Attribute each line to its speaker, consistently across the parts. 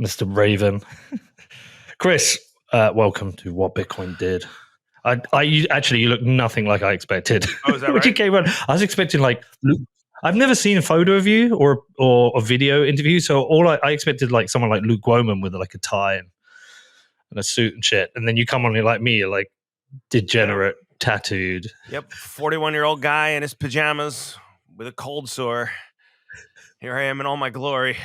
Speaker 1: Mr. Raven. Chris, welcome to What Bitcoin Did. You look nothing like I expected.
Speaker 2: Oh, is that
Speaker 1: When you
Speaker 2: right?
Speaker 1: came on, I was expecting like I've never seen a photo of you or a video interview, so I expected like someone like Luke Woman with like a tie and a suit and shit, and then you come on here like me, you're like degenerate, tattooed.
Speaker 2: Yep, 41-year-old guy in his pajamas with a cold sore. Here I am in all my glory.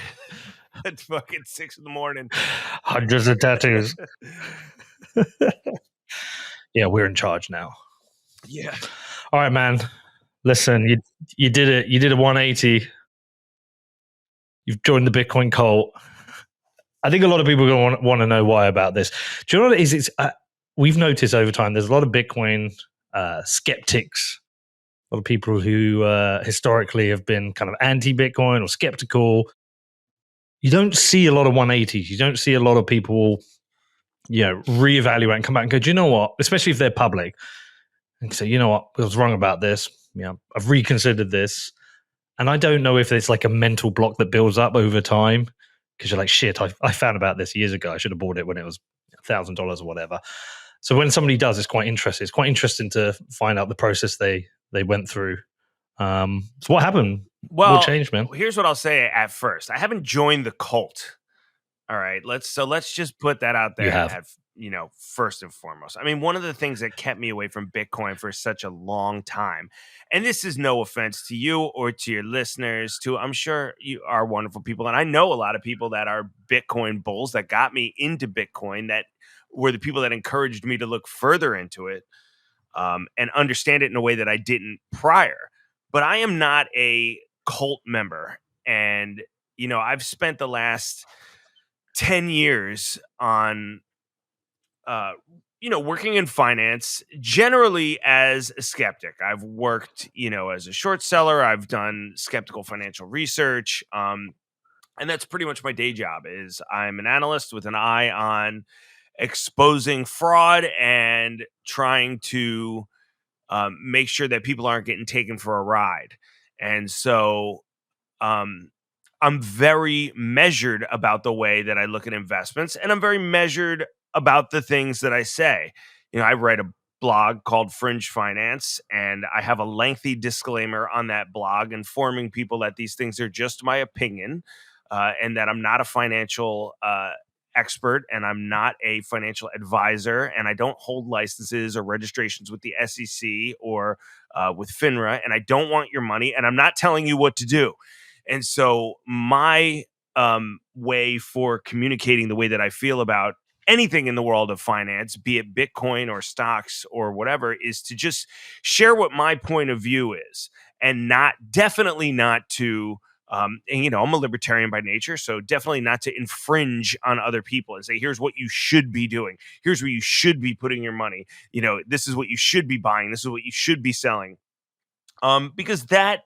Speaker 2: It's fucking 6 a.m.
Speaker 1: Hundreds of tattoos. Yeah, we're in charge now.
Speaker 2: Yeah.
Speaker 1: All right, man. Listen, you did it. You did a 180. You've joined the Bitcoin cult. I think a lot of people are going to want to know why about this. Do you know what it is? We've noticed over time there's a lot of Bitcoin skeptics, a lot of people who historically have been kind of anti-Bitcoin or skeptical. You don't see a lot of 180s. You don't see a lot of people, reevaluate and come back and go, do you know what? Especially if they're public. And say, you know what? I was wrong about this. I've reconsidered this. And I don't know if it's like a mental block that builds up over time because you're like, shit, I found about this years ago. I should have bought it when it was $1,000 or whatever. So when somebody does, it's quite interesting. It's quite interesting to find out the process they went through. So what happened?
Speaker 2: Well,
Speaker 1: what changed, man?
Speaker 2: Here's what I'll say at first. I haven't joined the cult. All right, let's just put that out there.
Speaker 1: You have.
Speaker 2: First and foremost. I mean, one of the things that kept me away from Bitcoin for such a long time, and this is no offense to you or to your listeners, I'm sure you are wonderful people, and I know a lot of people that are Bitcoin bulls that got me into Bitcoin, that were the people that encouraged me to look further into it and understand it in a way that I didn't prior. But I am not a cult member, and I've spent the last 10 years on working in finance, generally as a skeptic. I've worked as a short seller. I've done skeptical financial research, and that's pretty much my day job. Is I'm an analyst with an eye on exposing fraud and trying to make sure that people aren't getting taken for a ride. And so I'm very measured about the way that I look at investments, and I'm very measured about the things that I say. I write a blog called Fringe Finance, and I have a lengthy disclaimer on that blog informing people that these things are just my opinion, and that I'm not a financial expert, and I'm not a financial advisor, and I don't hold licenses or registrations with the SEC or with FINRA, and I don't want your money, and I'm not telling you what to do. And so my way for communicating the way that I feel about anything in the world of finance, be it Bitcoin or stocks or whatever, is to just share what my point of view is, and definitely not to, I'm a libertarian by nature, so definitely not to infringe on other people and say, here's what you should be doing. Here's where you should be putting your money. This is what you should be buying. This is what you should be selling. Because that,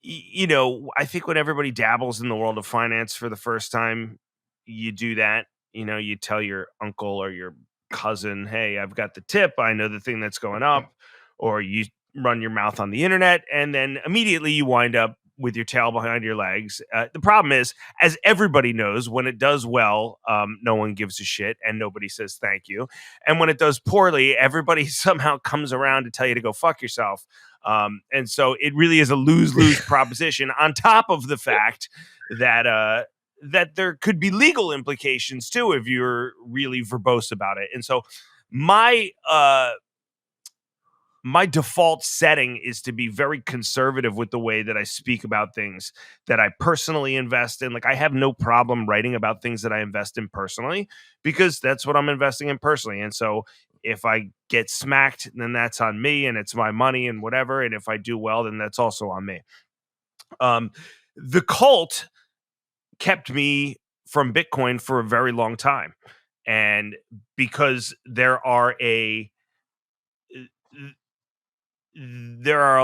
Speaker 2: I think when everybody dabbles in the world of finance for the first time, you do that. You tell your uncle or your cousin, hey, I've got the tip. I know the thing that's going up. Or you run your mouth on the internet, and then immediately you wind up with your tail behind your legs. The problem is, as everybody knows, when it does well, no one gives a shit and nobody says thank you. And when it does poorly, everybody somehow comes around to tell you to go fuck yourself. And so it really is a lose-lose proposition, on top of the fact that that there could be legal implications too if you're really verbose about it. And so my default setting is to be very conservative with the way that I speak about things that I personally invest in. Like, I have no problem writing about things that I invest in personally, because that's what I'm investing in personally. And so if I get smacked, then that's on me, and it's my money and whatever. And if I do well, then that's also on me. The cult kept me from Bitcoin for a very long time. And because there are a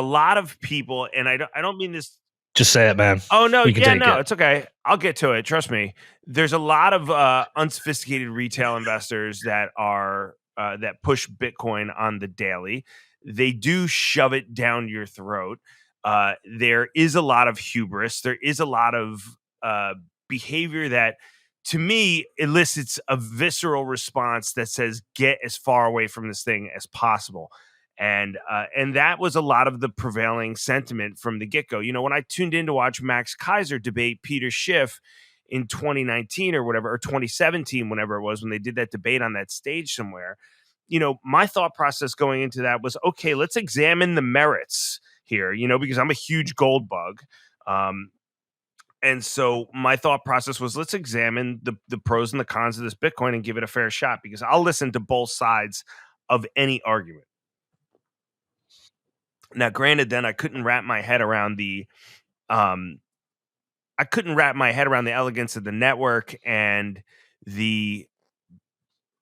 Speaker 2: lot of people, and I don't mean this.
Speaker 1: Just say it, man.
Speaker 2: Oh, no. Yeah, no, it's okay. I'll get to it. Trust me. There's a lot of unsophisticated retail investors that are that push Bitcoin on the daily. They do shove it down your throat. there is a lot of hubris. There is a lot of behavior that, to me, elicits a visceral response that says, get as far away from this thing as possible. And that was a lot of the prevailing sentiment from the get-go. When I tuned in to watch Max Kaiser debate Peter Schiff in 2019 or whatever, or 2017, whenever it was, when they did that debate on that stage somewhere, my thought process going into that was, okay, let's examine the merits here, because I'm a huge gold bug. And so my thought process was, let's examine the pros and the cons of this Bitcoin and give it a fair shot, because I'll listen to both sides of any argument. Now, granted, then I couldn't wrap my head around the elegance of the network and the,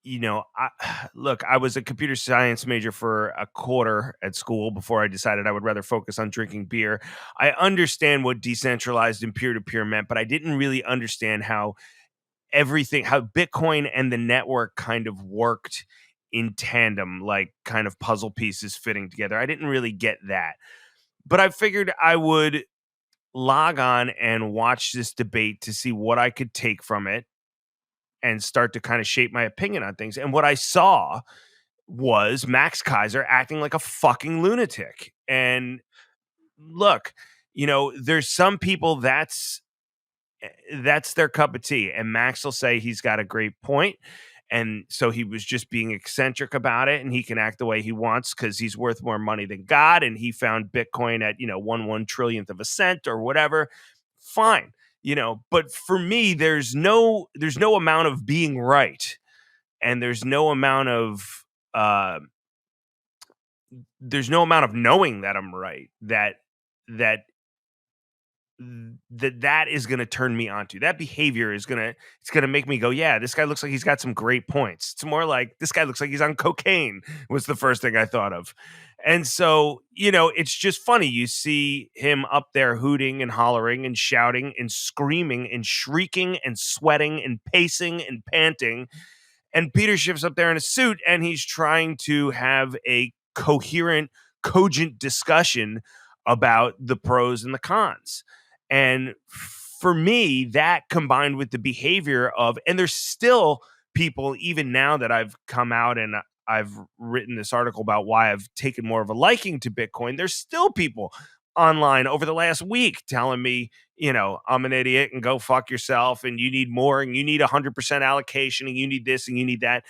Speaker 2: I was a computer science major for a quarter at school before I decided I would rather focus on drinking beer. I understand what decentralized and peer-to-peer meant, but I didn't really understand how Bitcoin and the network kind of worked in tandem, like kind of puzzle pieces fitting together. I didn't really get that. But I figured I would log on and watch this debate to see what I could take from it and start to kind of shape my opinion on things. And what I saw was Max Kaiser acting like a fucking lunatic. And look, there's some people that's their cup of tea. And Max will say he's got a great point. And so he was just being eccentric about it, and he can act the way he wants because he's worth more money than God. And he found Bitcoin at, 1 trillionth of a cent or whatever. Fine. But for me, there's no amount of being right. And there's no amount of knowing that I'm right that is going to turn me onto. That behavior is going to make me go, yeah, this guy looks like he's got some great points. It's more like, this guy looks like he's on cocaine, was the first thing I thought of. And so, it's just funny. You see him up there hooting and hollering and shouting and screaming and shrieking and sweating and pacing and panting. And Peter Schiff's up there in a suit, and he's trying to have a coherent, cogent discussion about the pros and the cons. And for me, that combined with the behavior of, and there's still people, even now that I've come out and I've written this article about why I've taken more of a liking to Bitcoin, there's still people online over the last week telling me, I'm an idiot and go fuck yourself, and you need more, and you need 100% allocation, and you need this and you need that.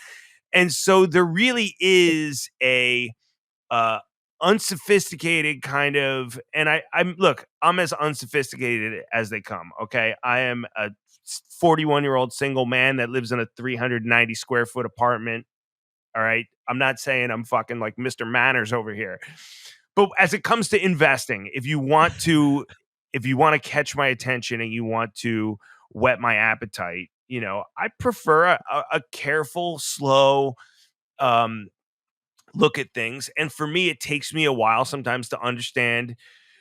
Speaker 2: And so there really is a unsophisticated kind of, and I'm as unsophisticated as they come. Okay. I am a 41-year-old single man that lives in a 390 square foot apartment. All right. I'm not saying I'm fucking like Mr. Manners over here, but as it comes to investing, if you want to catch my attention and you want to whet my appetite, I prefer a careful, slow, look at things. And for me, it takes me a while sometimes to understand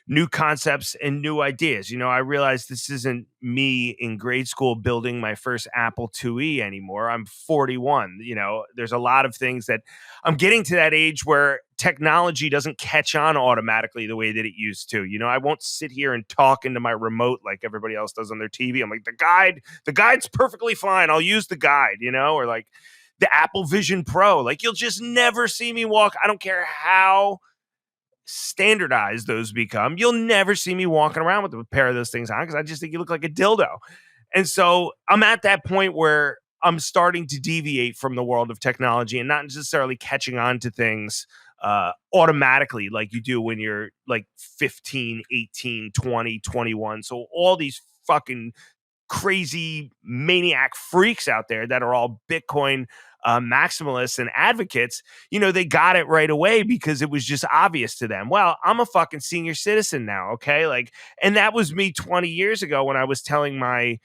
Speaker 2: new concepts and new ideas. I realize this isn't me in grade school building my first Apple IIe anymore. I'm 41. There's a lot of things that I'm getting to that age where technology doesn't catch on automatically the way that it used to. I won't sit here and talk into my remote like everybody else does on their TV. I'm like, the guide's perfectly fine. I'll use the guide, or like the Apple Vision Pro. Like, you'll just never see me walk. I don't care how standardized those become. You'll never see me walking around with a pair of those things on, because I just think you look like a dildo. And so I'm at that point where I'm starting to deviate from the world of technology and not necessarily catching on to things automatically like you do when you're like 15, 18, 20, 21. So all these fucking crazy maniac freaks out there that are all Bitcoin maximalists and advocates, they got it right away because it was just obvious to them. Well, I'm a fucking senior citizen now. Okay. And that was me 20 years ago when I was telling my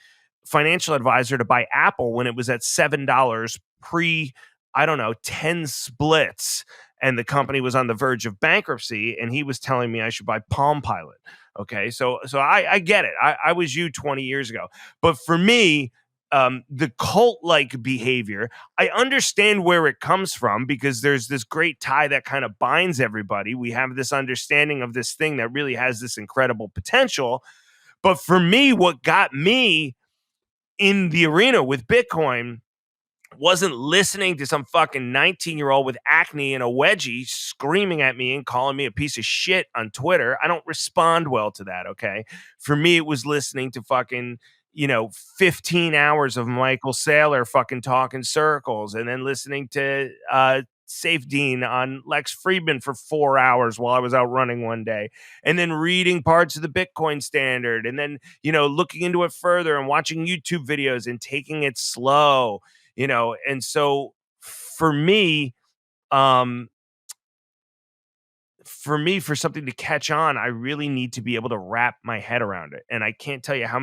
Speaker 2: financial advisor to buy Apple when it was at $7 pre, 10 splits. And the company was on the verge of bankruptcy, and he was telling me I should buy Palm Pilot. Okay. So I get it. I was you 20 years ago. But for me, the cult-like behavior. I understand where it comes from because there's this great tie that kind of binds everybody. We have this understanding of this thing that really has this incredible potential. But for me, what got me in the arena with Bitcoin wasn't listening to some fucking 19-year-old with acne and a wedgie screaming at me and calling me a piece of shit on Twitter. I don't respond well to that, okay? For me, it was listening to fucking, 15 hours of Michael Saylor fucking talking circles, and then listening to Safe Dean on Lex Friedman for 4 hours while I was out running one day, and then reading parts of the Bitcoin Standard, and then, looking into it further and watching YouTube videos and taking it slow. And so for me, um, for something to catch on, I really need to be able to wrap my head around it. And I can't tell you how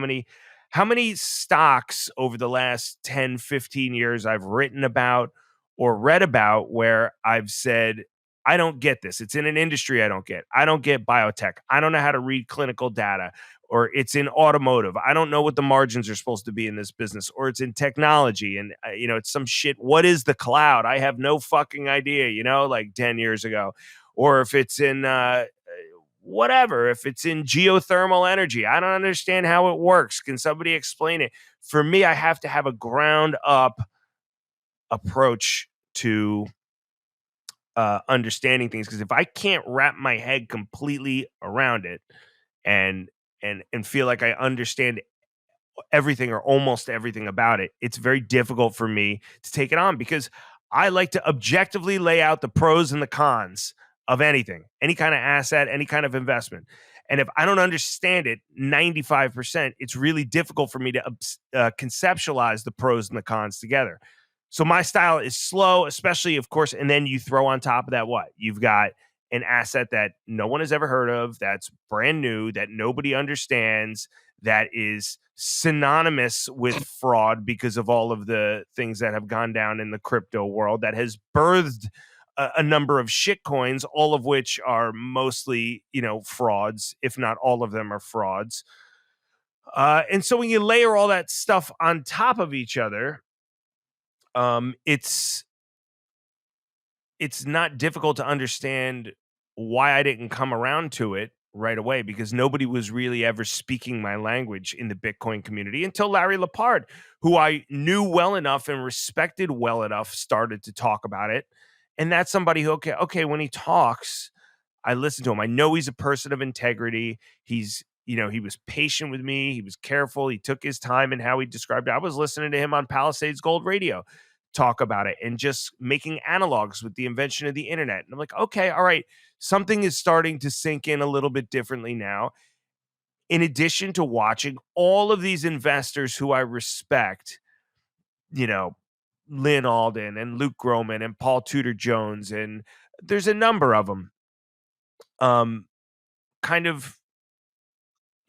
Speaker 2: many stocks over the last 10, 15 years I've written about or read about where I've said, I don't get this. It's in an industry I don't get. I don't get biotech. I don't know how to read clinical data. Or it's in automotive. I don't know what the margins are supposed to be in this business. Or it's in technology, and it's some shit. What is the cloud? I have no fucking idea. Like 10 years ago. Or if it's in whatever, if it's in geothermal energy, I don't understand how it works. Can somebody explain it? For me, I have to have a ground up approach to understanding things, because if I can't wrap my head completely around it and feel like I understand everything or almost everything about it, it's very difficult for me to take it on, because I like to objectively lay out the pros and the cons of anything, any kind of asset, any kind of investment. And if I don't understand it 95%, it's really difficult for me to conceptualize the pros and the cons together. So my style is slow, especially, of course, and then you throw on top of that what? You've got an asset that no one has ever heard of, that's brand new, that nobody understands, that is synonymous with fraud because of all of the things that have gone down in the crypto world, that has birthed a number of shit coins, all of which are mostly, frauds, if not all of them are frauds. And so when you layer all that stuff on top of each other, it's not difficult to understand why I didn't come around to it right away, because nobody was really ever speaking my language in the Bitcoin community until Larry Lepard, who I knew well enough and respected well enough, started to talk about it. And that's somebody who, okay, when he talks, I listen to him. I know he's a person of integrity. He's, he was patient with me. He was careful. He took his time in how he described it. I was listening to him on Palisades Gold Radio talk about it and just making analogs with the invention of the internet. And I'm like, okay, all right, something is starting to sink in a little bit differently now. In addition to watching all of these investors who I respect, Lynn Alden and Luke Groman and Paul Tudor Jones, and there's a number of them, kind of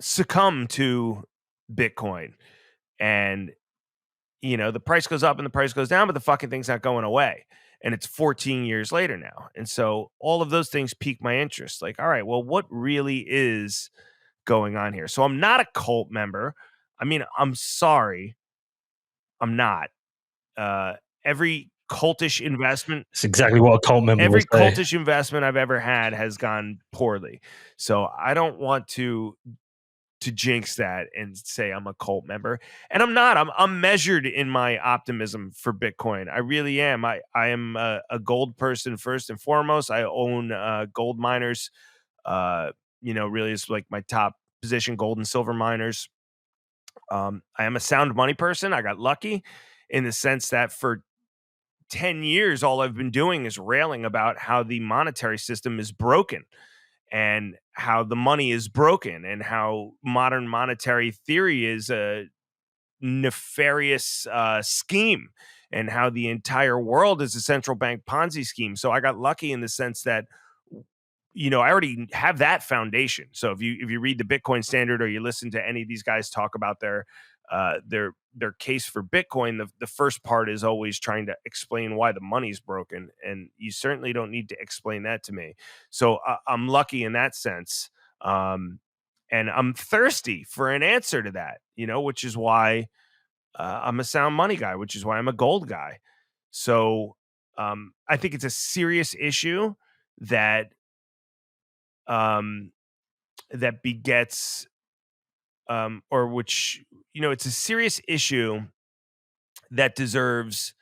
Speaker 2: succumb to Bitcoin. And the price goes up and the price goes down, but the fucking thing's not going away. And it's 14 years later now. And so all of those things pique my interest. Like, all right, well, what really is going on here? So I'm not a cult member. I mean, I'm sorry, I'm not. Every cultish investment,
Speaker 1: It's exactly what a cult member
Speaker 2: every
Speaker 1: would say.
Speaker 2: cultish investment I've ever had has gone poorly. So I don't want to jinx that and say I'm a cult member. And I'm not. I'm measured in my optimism for Bitcoin. I really am. I am a gold person first and foremost. I own gold miners. Really is like my top position, gold and silver miners. I am a sound money person. I got lucky in the sense that for 10 years, all I've been doing is railing about how the monetary system is broken, and how the money is broken, and how modern monetary theory is a nefarious scheme, and how the entire world is a central bank Ponzi scheme. So I got lucky in the sense that, I already have that foundation. So if you read the Bitcoin Standard, or you listen to any of these guys talk about their case for Bitcoin, the first part is always trying to explain why the money's broken, and you certainly don't need to explain that to me. So I'm lucky in that sense, and I'm thirsty for an answer to that, which is why I'm a sound money guy, which is why I'm a gold guy. So I think it's a serious issue that um, that begets or which it's a serious issue that deserves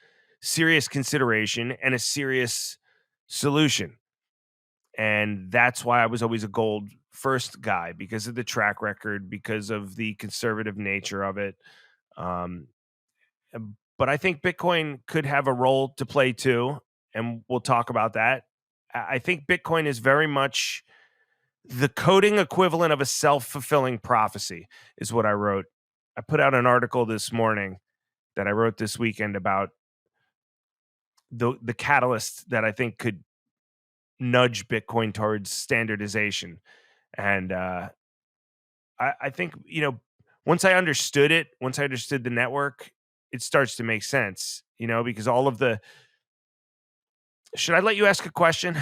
Speaker 2: serious consideration and a serious solution. And that's why I was always a gold first guy, because of the track record, because of the conservative nature of it. Um, but I think Bitcoin could have a role to play too, and we'll talk about that. I think Bitcoin is very much the coding equivalent of a self-fulfilling prophecy, is what I wrote. I put out an article this morning that I wrote this weekend about the catalyst that I think could nudge Bitcoin towards standardization. And I think, once I understood it, once I understood the network, it starts to make sense, because all of the. Should I let you ask a question?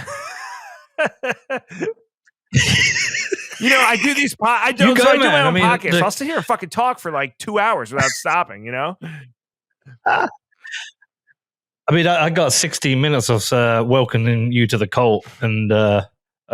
Speaker 2: I do these. I do.
Speaker 1: You go,
Speaker 2: So I do my
Speaker 1: man. I
Speaker 2: own
Speaker 1: mean,
Speaker 2: podcast. I'll sit here and fucking talk for like 2 hours without stopping.
Speaker 1: I got 16 minutes of welcoming you to the cult, and I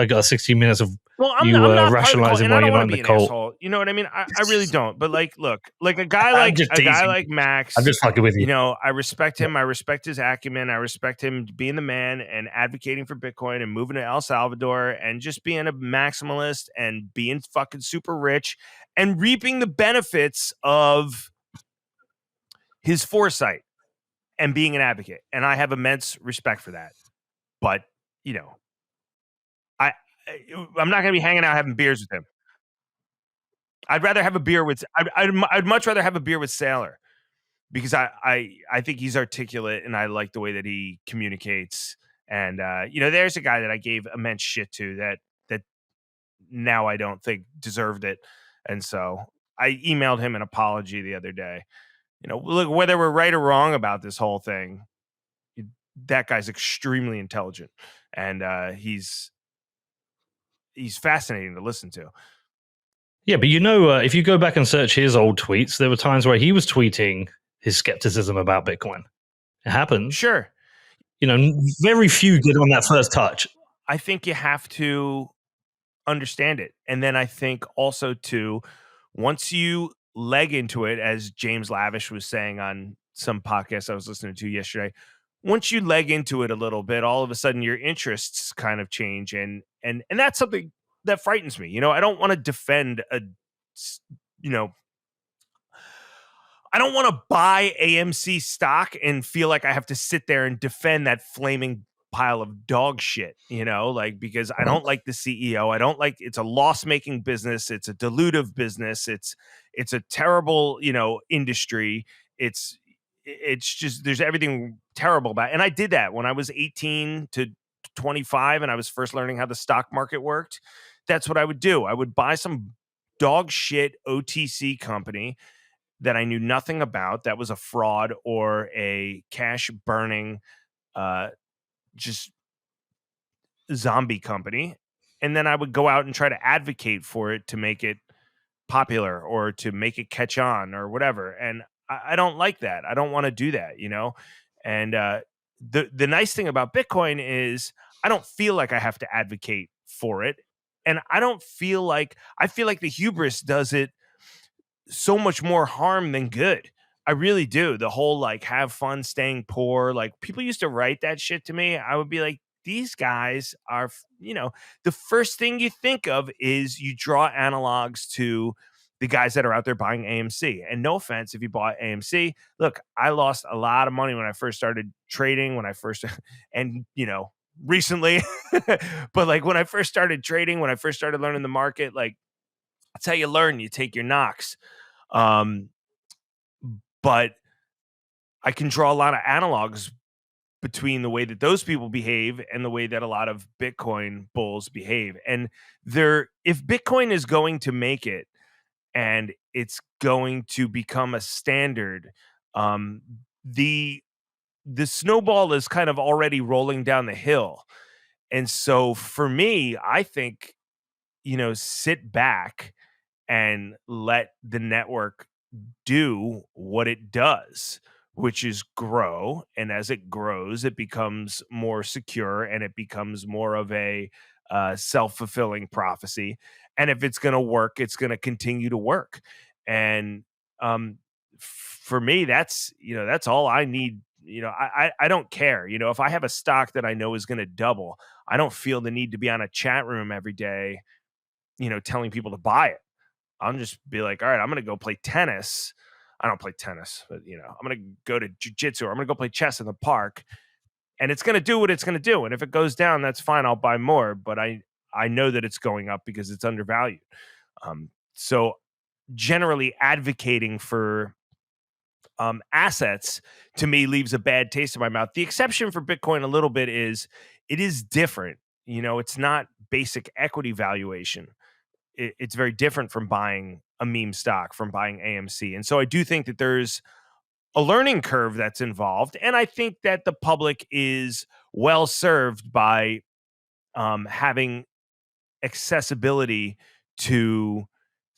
Speaker 1: got 16 minutes of
Speaker 2: Well, I'm
Speaker 1: you
Speaker 2: not part of the cult,
Speaker 1: rationalizing
Speaker 2: and
Speaker 1: why
Speaker 2: I don't
Speaker 1: you're
Speaker 2: want
Speaker 1: not
Speaker 2: to
Speaker 1: in the
Speaker 2: be an
Speaker 1: cult.
Speaker 2: asshole. You know what I mean? I really don't. But look, like a guy
Speaker 1: I'm just teasing.
Speaker 2: like Max.
Speaker 1: I'm just fucking with you.
Speaker 2: I respect him. I respect his acumen. I respect him being the man and advocating for Bitcoin and moving to El Salvador and just being a maximalist and being fucking super rich and reaping the benefits of his foresight and being an advocate. And I have immense respect for that. But, I I'm not going to be hanging out having beers with him. I'd rather have a beer with. I'd much rather have a beer with Sailor, because I think he's articulate and I like the way that he communicates. And there's a guy that I gave immense shit to that now I don't think deserved it, and so I emailed him an apology the other day. Look, whether we're right or wrong about this whole thing, that guy's extremely intelligent, and he's fascinating to listen to.
Speaker 1: Yeah, but if you go back and search his old tweets, there were times where he was tweeting his skepticism about Bitcoin. It happens.
Speaker 2: Sure.
Speaker 1: Very few get on that first touch.
Speaker 2: I think you have to understand it. And then I think also too, once you leg into it, as James Lavish was saying on some podcast I was listening to yesterday, once you leg into it a little bit, all of a sudden your interests kind of change. And that's something that frightens me. I don't want to defend I don't want to buy AMC stock and feel like I have to sit there and defend that flaming pile of dog shit, because I don't like the CEO. I don't like, it's a loss-making business. It's a dilutive business. It's a terrible, industry. It's just, there's everything terrible about it. And I did that when I was 18 to 25 and I was first learning how the stock market worked. That's what I would do. I would buy some dog shit OTC company that I knew nothing about, that was a fraud or a cash burning, just zombie company. And then I would go out and try to advocate for it to make it popular or to make it catch on or whatever. And I don't like that. I don't want to do that, And the nice thing about Bitcoin is I don't feel like I have to advocate for it. And I feel like the hubris does it so much more harm than good. I really do. The whole like have fun staying poor. Like people used to write that shit to me. I would be like, these guys are, the first thing you think of is you draw analogs to the guys that are out there buying AMC. And no offense if you bought AMC. Look, I lost a lot of money when I first started trading, and recently, but like when I first started trading, when I first started learning the market, like that's how you learn. You take your knocks. But I can draw a lot of analogs between the way that those people behave and the way that a lot of Bitcoin bulls behave. And if Bitcoin is going to make it and it's going to become a standard, the snowball is kind of already rolling down the hill. And so for me, I think, sit back and let the network do what it does, which is grow. And as it grows, it becomes more secure and it becomes more of a self-fulfilling prophecy. And if it's going to work, it's going to continue to work. And for me, that's all I need. I don't care. If I have a stock that I know is going to double, I don't feel the need to be on a chat room every day, telling people to buy it. I'm just be like, all right, I'm going to go play tennis. I don't play tennis, but I'm going to go to jujitsu or I'm going to go play chess in the park, and it's going to do what it's going to do. And if it goes down, that's fine. I'll buy more, but I know that it's going up because it's undervalued. So generally advocating for assets to me leaves a bad taste in my mouth. The exception for Bitcoin a little bit is it is different. It's not basic equity valuation. It's very different from buying a meme stock, from buying AMC. And so I do think that there's a learning curve that's involved. And I think that the public is well served by having accessibility to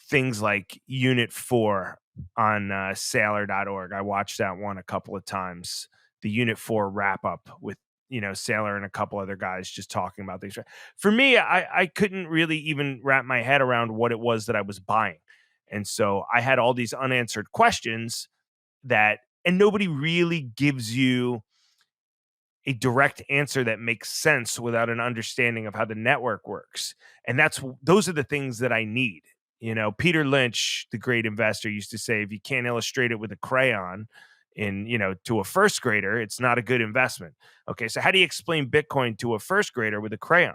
Speaker 2: things like Unit 4 on Sailor.org. I watched that one a couple of times, the Unit 4 wrap up with Sailor and a couple other guys just talking about things. For me, I couldn't really even wrap my head around what it was that I was buying. And so I had all these unanswered questions and nobody really gives you a direct answer that makes sense without an understanding of how the network works. And those are the things that I need. Peter Lynch, the great investor, used to say, if you can't illustrate it with a crayon to a first grader, it's not a good investment. Okay, so how do you explain Bitcoin to a first grader with a crayon?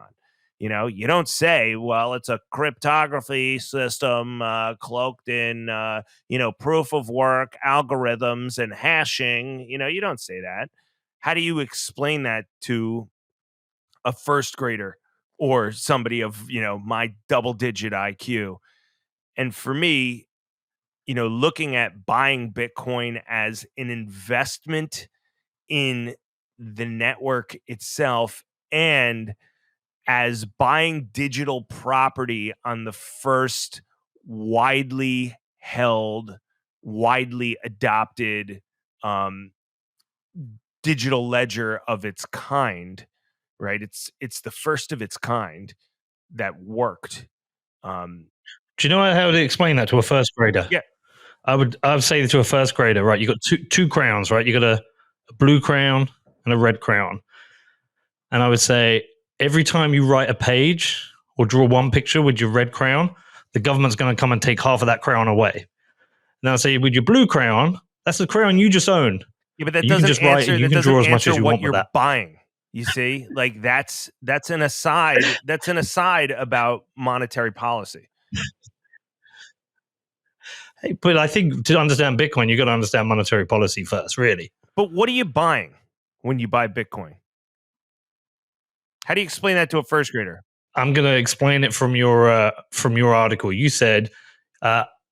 Speaker 2: You don't say, well, it's a cryptography system cloaked in, proof of work, algorithms, and hashing. You don't say that. How do you explain that to a first grader or somebody of, my double-digit IQ? And for me, looking at buying Bitcoin as an investment in the network itself and as buying digital property on the first widely held, widely adopted digital ledger of its kind, right? It's the first of its kind that worked.
Speaker 1: Do you know how to explain that to a first grader?
Speaker 2: Yeah.
Speaker 1: I would say to a first grader, right? You got two crowns, right? You got a blue crown and a red crown. And I would say every time you write a page or draw one picture with your red crown, the government's going to come and take half of that crown away. Now, say with your blue crown, that's the crown you just own.
Speaker 2: Yeah, but that
Speaker 1: you
Speaker 2: doesn't
Speaker 1: can just
Speaker 2: answer.
Speaker 1: Write and you
Speaker 2: that
Speaker 1: can
Speaker 2: doesn't
Speaker 1: draw as much
Speaker 2: answer
Speaker 1: as you
Speaker 2: what
Speaker 1: want
Speaker 2: you're
Speaker 1: with that.
Speaker 2: buying. You see, like that's an aside. That's an aside about monetary policy.
Speaker 1: Hey, but I think to understand Bitcoin, you got to understand monetary policy first, really.
Speaker 2: But what are you buying when you buy Bitcoin? How do you explain that to a first grader?
Speaker 1: I'm going to explain it from your article. You said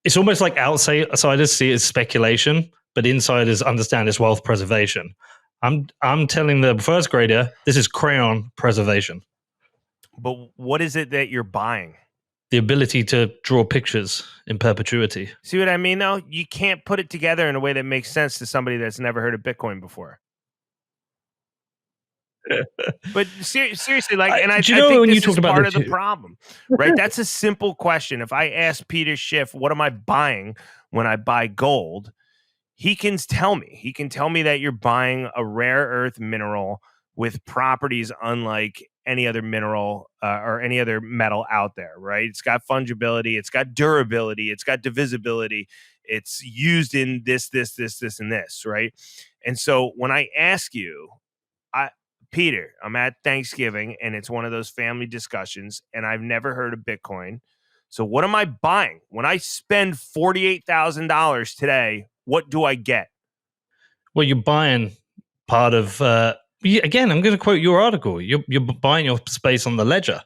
Speaker 1: it's almost like outsiders see it as speculation, but insiders understand it's wealth preservation. I'm telling the first grader this is crown preservation.
Speaker 2: But what is it that you're buying?
Speaker 1: The ability to draw pictures in perpetuity.
Speaker 2: See what I mean, though? You can't put it together in a way that makes sense to somebody that's never heard of Bitcoin before. But seriously, like, and I think this is part of the problem, right? That's a simple question. If I ask Peter Schiff, what am I buying when I buy gold? He can tell me. He can tell me that you're buying a rare earth mineral with properties unlike any other mineral or any other metal out there, right? It's got fungibility, it's got durability, it's got divisibility, it's used in this, and this, right? And so when I ask you, Peter, I'm at Thanksgiving and it's one of those family discussions and I've never heard of Bitcoin. So what am I buying? When I spend $48,000 today, what do I get?
Speaker 1: Well, you're buying part of, again, I'm going to quote your article. You're buying your space on the ledger,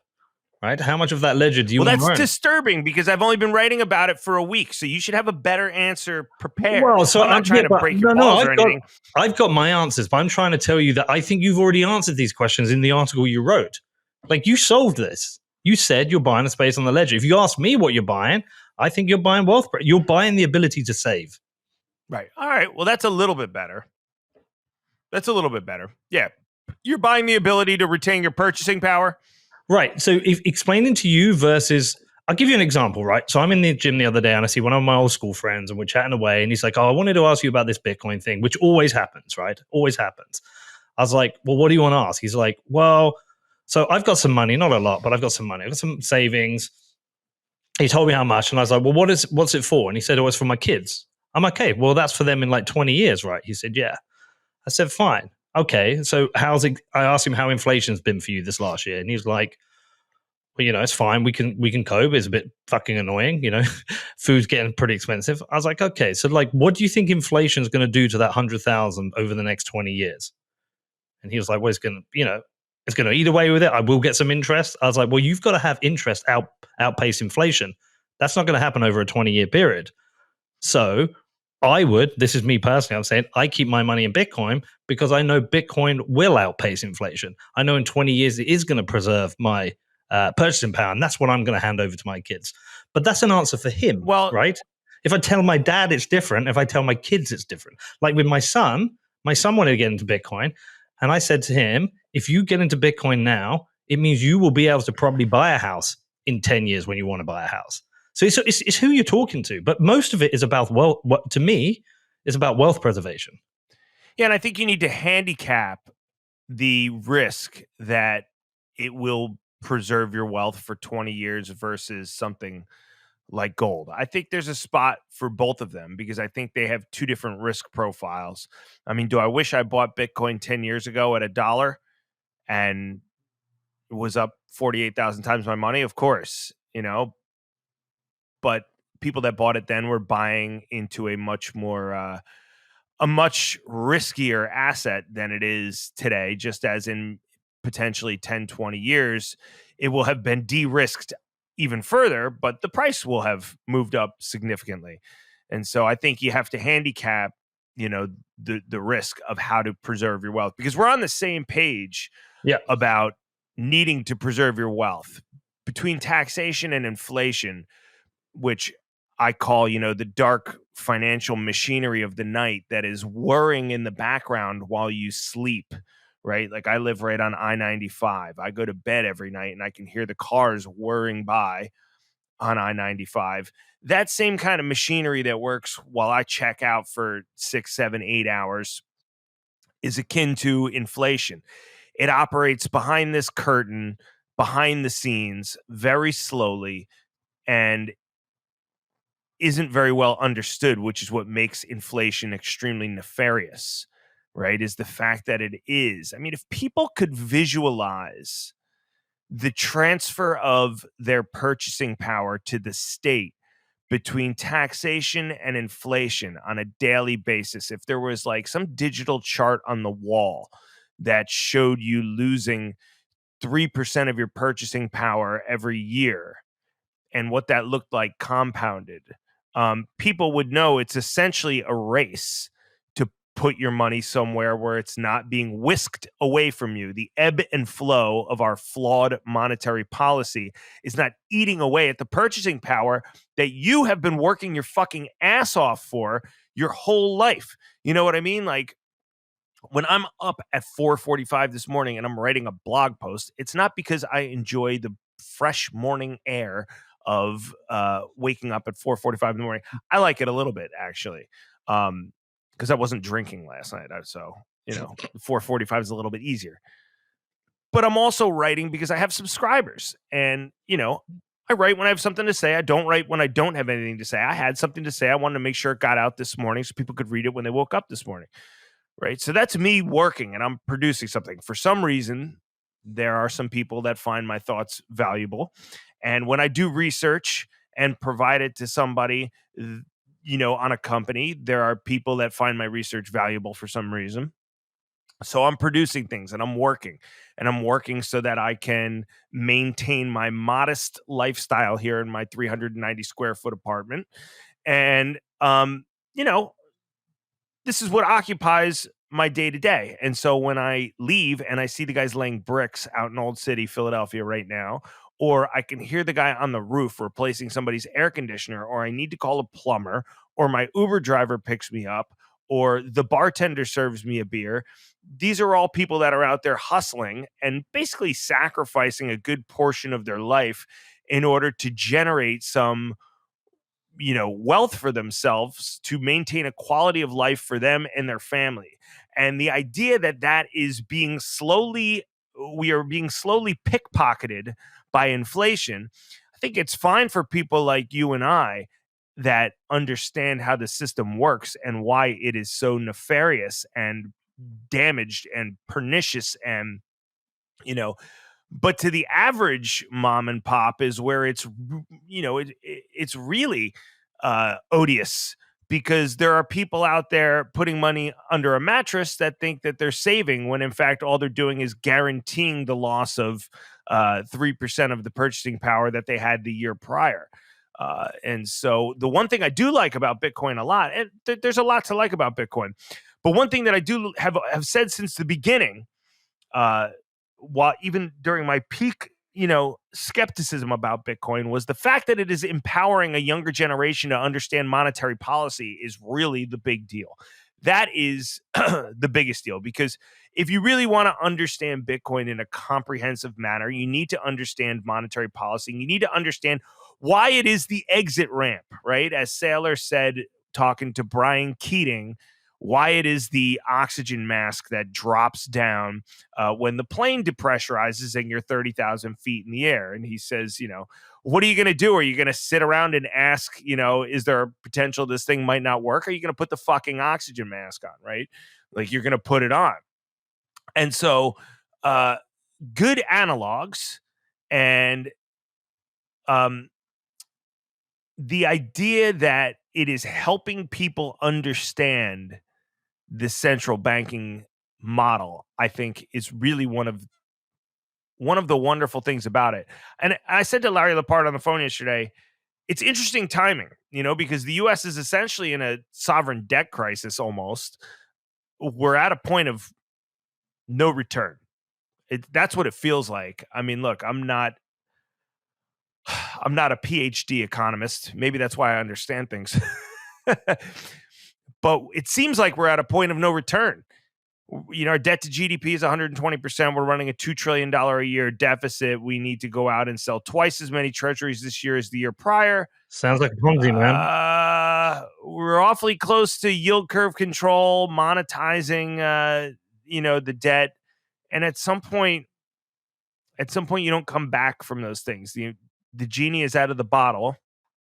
Speaker 1: right? How much of that ledger do you want to
Speaker 2: Well, that's disturbing because I've only been writing about it for a week. So you should have a better answer prepared.
Speaker 1: Well, so
Speaker 2: I'm not trying to break your balls or anything.
Speaker 1: I've got my answers, but I'm trying to tell you that I think you've already answered these questions in the article you wrote. Like you solved this. You said you're buying a space on the ledger. If you ask me what you're buying, I think you're buying wealth. You're buying the ability to save.
Speaker 2: Right. All right. Well, that's a little bit better. That's a little bit better. Yeah. You're buying the ability to retain your purchasing power.
Speaker 1: Right. So if explaining to you versus, I'll give you an example, right? So I'm in the gym the other day and I see one of my old school friends and we're chatting away and he's like, oh, I wanted to ask you about this Bitcoin thing, which always happens, right? Always happens. I was like, well, what do you want to ask? He's like, well, so I've got some money, not a lot, but I've got some money. I've got some savings. He told me how much. And I was like, well, what's it for? And he said, oh, it's for my kids. I'm like, okay, well, that's for them in like 20 years, right? He said, yeah. I said, fine. Okay. So how's it? I asked him how inflation's been for you this last year. And he was like, well, it's fine. We can cope. It's a bit fucking annoying. Food's getting pretty expensive. I was like, okay. So like, what do you think inflation's going to do to that 100,000 over the next 20 years? And he was like, well, it's going to eat away with it. I will get some interest. I was like, well, you've got to have interest outpace inflation. That's not going to happen over a 20-year period. So this is me personally, I'm saying I keep my money in Bitcoin because I know Bitcoin will outpace inflation. I know in 20 years it is going to preserve my purchasing power, and that's what I'm going to hand over to my kids. But that's an answer for him, right? If I tell my dad, it's different. If I tell my kids, it's different. Like with my son wanted to get into Bitcoin, and I said to him, if you get into Bitcoin now, it means you will be able to probably buy a house in 10 years when you want to buy a house. So it's who you're talking to, but most of it is about to me, is about wealth preservation.
Speaker 2: Yeah, and I think you need to handicap the risk that it will preserve your wealth for 20 years versus something like gold. I think there's a spot for both of them because I think they have two different risk profiles. I mean, do I wish I bought Bitcoin 10 years ago at $1 and it was up 48,000 times my money? Of course, but people that bought it then were buying into a much riskier asset than it is today, just as in potentially 10, 20 years, it will have been de-risked even further, but the price will have moved up significantly. And so I think you have to handicap, the risk of how to preserve your wealth, because we're on the same page about needing to preserve your wealth. Between taxation and inflation, which I call, the dark financial machinery of the night that is whirring in the background while you sleep, right? Like I live right on I-95. I go to bed every night and I can hear the cars whirring by on I-95. That same kind of machinery that works while I check out for 6, 7, 8 hours is akin to inflation. It operates behind this curtain, behind the scenes, very slowly, and isn't very well understood, which is what makes inflation extremely nefarious, right? Is the fact that it is. I mean, if people could visualize the transfer of their purchasing power to the state between taxation and inflation on a daily basis, if there was like some digital chart on the wall that showed you losing 3% of your purchasing power every year and what that looked like compounded, people would know it's essentially a race to put your money somewhere where it's not being whisked away from you. The ebb and flow of our flawed monetary policy is not eating away at the purchasing power that you have been working your fucking ass off for your whole life. You know what I mean? Like when I'm up at 4:45 this morning and I'm writing a blog post, it's not because I enjoy the fresh morning air of waking up at 4:45 in the morning. I like it a little bit, actually, because I wasn't drinking last night. So 4:45 is a little bit easier. But I'm also writing because I have subscribers, and I write when I have something to say. I don't write when I don't have anything to say. I had something to say. I wanted to make sure it got out this morning so people could read it when they woke up this morning. Right. So that's me working and I'm producing something. For some reason, there are some people that find my thoughts valuable. And when I do research and provide it to somebody, on a company, there are people that find my research valuable for some reason. So I'm producing things and I'm working so that I can maintain my modest lifestyle here in my 390 square foot apartment. And, this is what occupies my day to day. And so when I leave and I see the guys laying bricks out in Old City, Philadelphia right now, or I can hear the guy on the roof replacing somebody's air conditioner, or I need to call a plumber, or my Uber driver picks me up, or the bartender serves me a beer. These are all people that are out there hustling and basically sacrificing a good portion of their life in order to generate some wealth for themselves, to maintain a quality of life for them and their family. And the idea that we are being slowly pickpocketed by inflation, I think it's fine for people like you and I that understand how the system works and why it is so nefarious and damaged and pernicious, and but to the average mom and pop is where it's really odious, because there are people out there putting money under a mattress that think that they're saving, when in fact all they're doing is guaranteeing the loss of 3% of the purchasing power that they had the year prior. And so the one thing I do like about Bitcoin a lot, and there's a lot to like about Bitcoin, but one thing that I do have said since the beginning, while even during my peak, skepticism about Bitcoin, was the fact that it is empowering a younger generation to understand monetary policy is really the big deal. That is the biggest deal, because if you really want to understand Bitcoin in a comprehensive manner, you need to understand monetary policy. You need to understand why it is the exit ramp, right? As Saylor said, talking to Brian Keating, why it is the oxygen mask that drops down when the plane depressurizes and you're 30,000 feet in the air. And he says, what are you going to do? Are you going to sit around and ask, is there a potential this thing might not work? Or are you going to put the fucking oxygen mask on, right? Like, you're going to put it on. And so good analogs, and the idea that it is helping people understand the central banking model, I think, is really one of the wonderful things about it. And I said to Larry Lepard on the phone yesterday, it's interesting timing, because the U.S. is essentially in a sovereign debt crisis almost. We're at a point of no return. That's what it feels like. I mean, look, I'm not a PhD economist. Maybe that's why I understand things. But it seems like we're at a point of no return. Our debt to GDP is 120%. We're running a $2 trillion a year deficit. We need to go out and sell twice as many treasuries this year as the year prior.
Speaker 1: Sounds like a Ponzi, man.
Speaker 2: We're awfully close to yield curve control, monetizing, the debt. And at some point, you don't come back from those things. The genie is out of the bottle.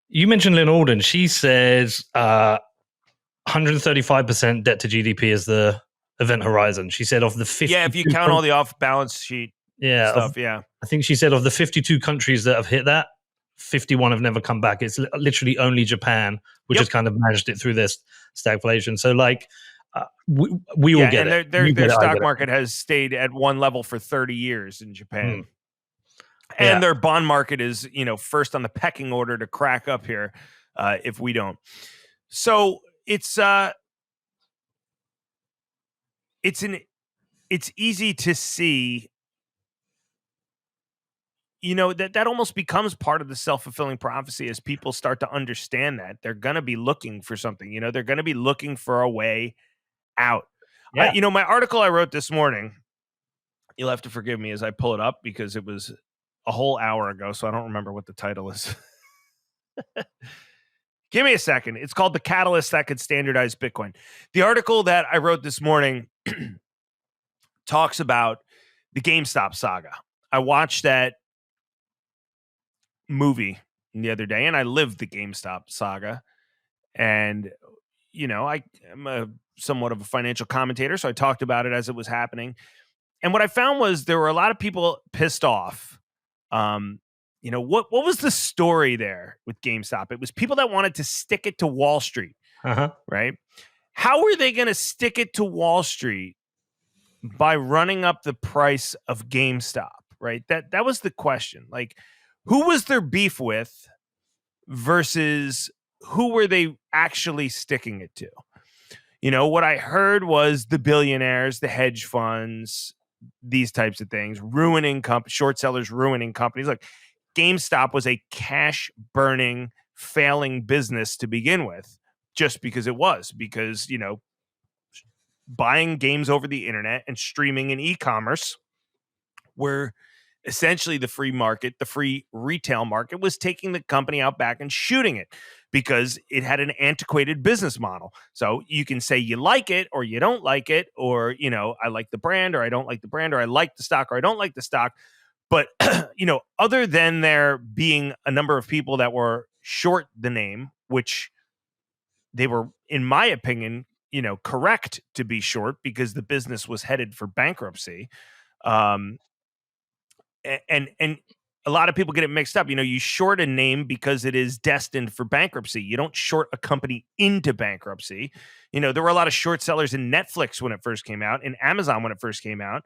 Speaker 1: You mentioned Lynn Alden. She says 135% debt to GDP is the event horizon. She said of the 50.
Speaker 2: Yeah, if you count all the off-balance sheet stuff,
Speaker 1: I think she said of the 52 countries that have hit that, 51 have never come back. It's literally only Japan, which has kind of managed it through this stagflation. So, we all get it.
Speaker 2: Their stock market has stayed at one level for 30 years in Japan. And their bond market is, first on the pecking order to crack up here if we don't. So it's easy to see, that almost becomes part of the self-fulfilling prophecy as people start to understand that they're going to be looking for something, they're going to be looking for a way out. Yeah. My article I wrote this morning, you'll have to forgive me as I pull it up because it was a whole hour ago, so I don't remember what the title is. Give me a second. It's called The Catalyst That Could Standardize Bitcoin. The article that I wrote this morning talks about the GameStop saga. I watched that movie the other day, and I lived the GameStop saga. And, I'm somewhat of a financial commentator, so I talked about it as it was happening. And what I found was there were a lot of people pissed off. What was the story there with GameStop? It was people that wanted to stick it to Wall Street, right? How were they going to stick it to Wall Street by running up the price of GameStop, right? That was the question. Like, who was their beef with versus who were they actually sticking it to? What I heard was the billionaires, the hedge funds, these types of things, ruining short sellers, ruining companies. Like, GameStop was a cash burning, failing business to begin with, just because it was, because, buying games over the internet and streaming and e-commerce were essentially the free market. The free retail market was taking the company out back and shooting it because it had an antiquated business model. So you can say you like it or you don't like it, or, I like the brand or I don't like the brand, or I like the stock or I don't like the stock. But, other than there being a number of people that were short the name, which they were, in my opinion, correct to be short because the business was headed for bankruptcy. And a lot of people get it mixed up. You short a name because it is destined for bankruptcy. You don't short a company into bankruptcy. There were a lot of short sellers in Netflix when it first came out, and Amazon when it first came out.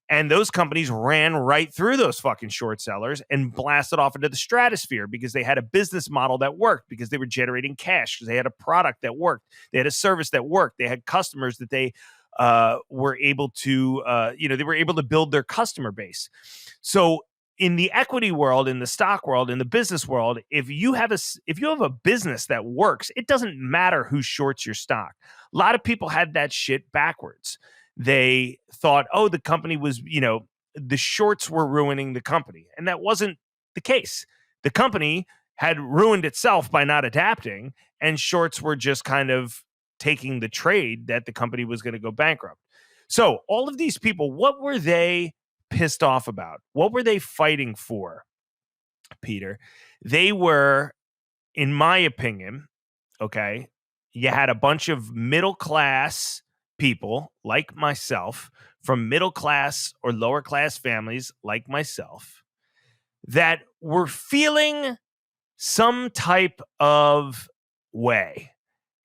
Speaker 2: And those companies ran right through those fucking short sellers and blasted off into the stratosphere because they had a business model that worked, because they were generating cash, because they had a product that worked. They had a service that worked. They had customers that they were able to, they were able to build their customer base. So in the equity world, in the stock world, in the business world, if you have a business that works, it doesn't matter who shorts your stock. A lot of people had that shit backwards. They thought, oh, the company was, the shorts were ruining the company. And that wasn't the case. The company had ruined itself by not adapting, and shorts were just kind of taking the trade that the company was going to go bankrupt. So all of these people, what were they pissed off about? What were they fighting for, Peter? They were, in my opinion, okay, you had a bunch of middle class people like myself, from middle class or lower class families like myself, that were feeling some type of way.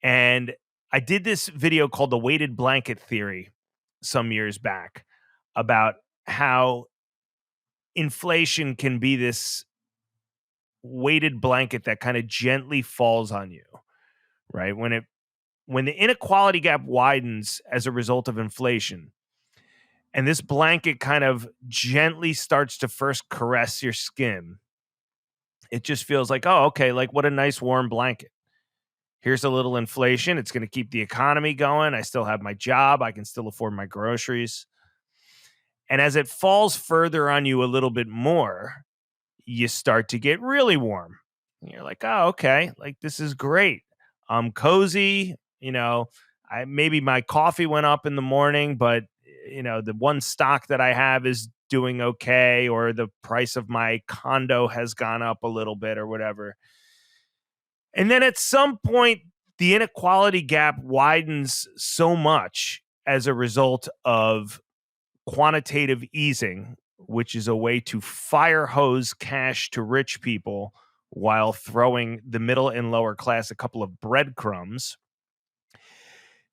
Speaker 2: And I did this video called The Weighted Blanket Theory some years back about how inflation can be this weighted blanket that kind of gently falls on you, right? When the inequality gap widens as a result of inflation, and this blanket kind of gently starts to first caress your skin, it just feels like, oh, okay, like what a nice warm blanket. Here's a little inflation. It's going to keep the economy going. I still have my job. I can still afford my groceries. And as it falls further on you a little bit more, you start to get really warm. And you're like, oh, okay, like this is great. I'm cozy. Maybe my coffee went up in the morning, but the one stock that I have is doing okay, or the price of my condo has gone up a little bit or whatever. And then at some point, the inequality gap widens so much as a result of quantitative easing, which is a way to fire hose cash to rich people while throwing the middle and lower class a couple of breadcrumbs,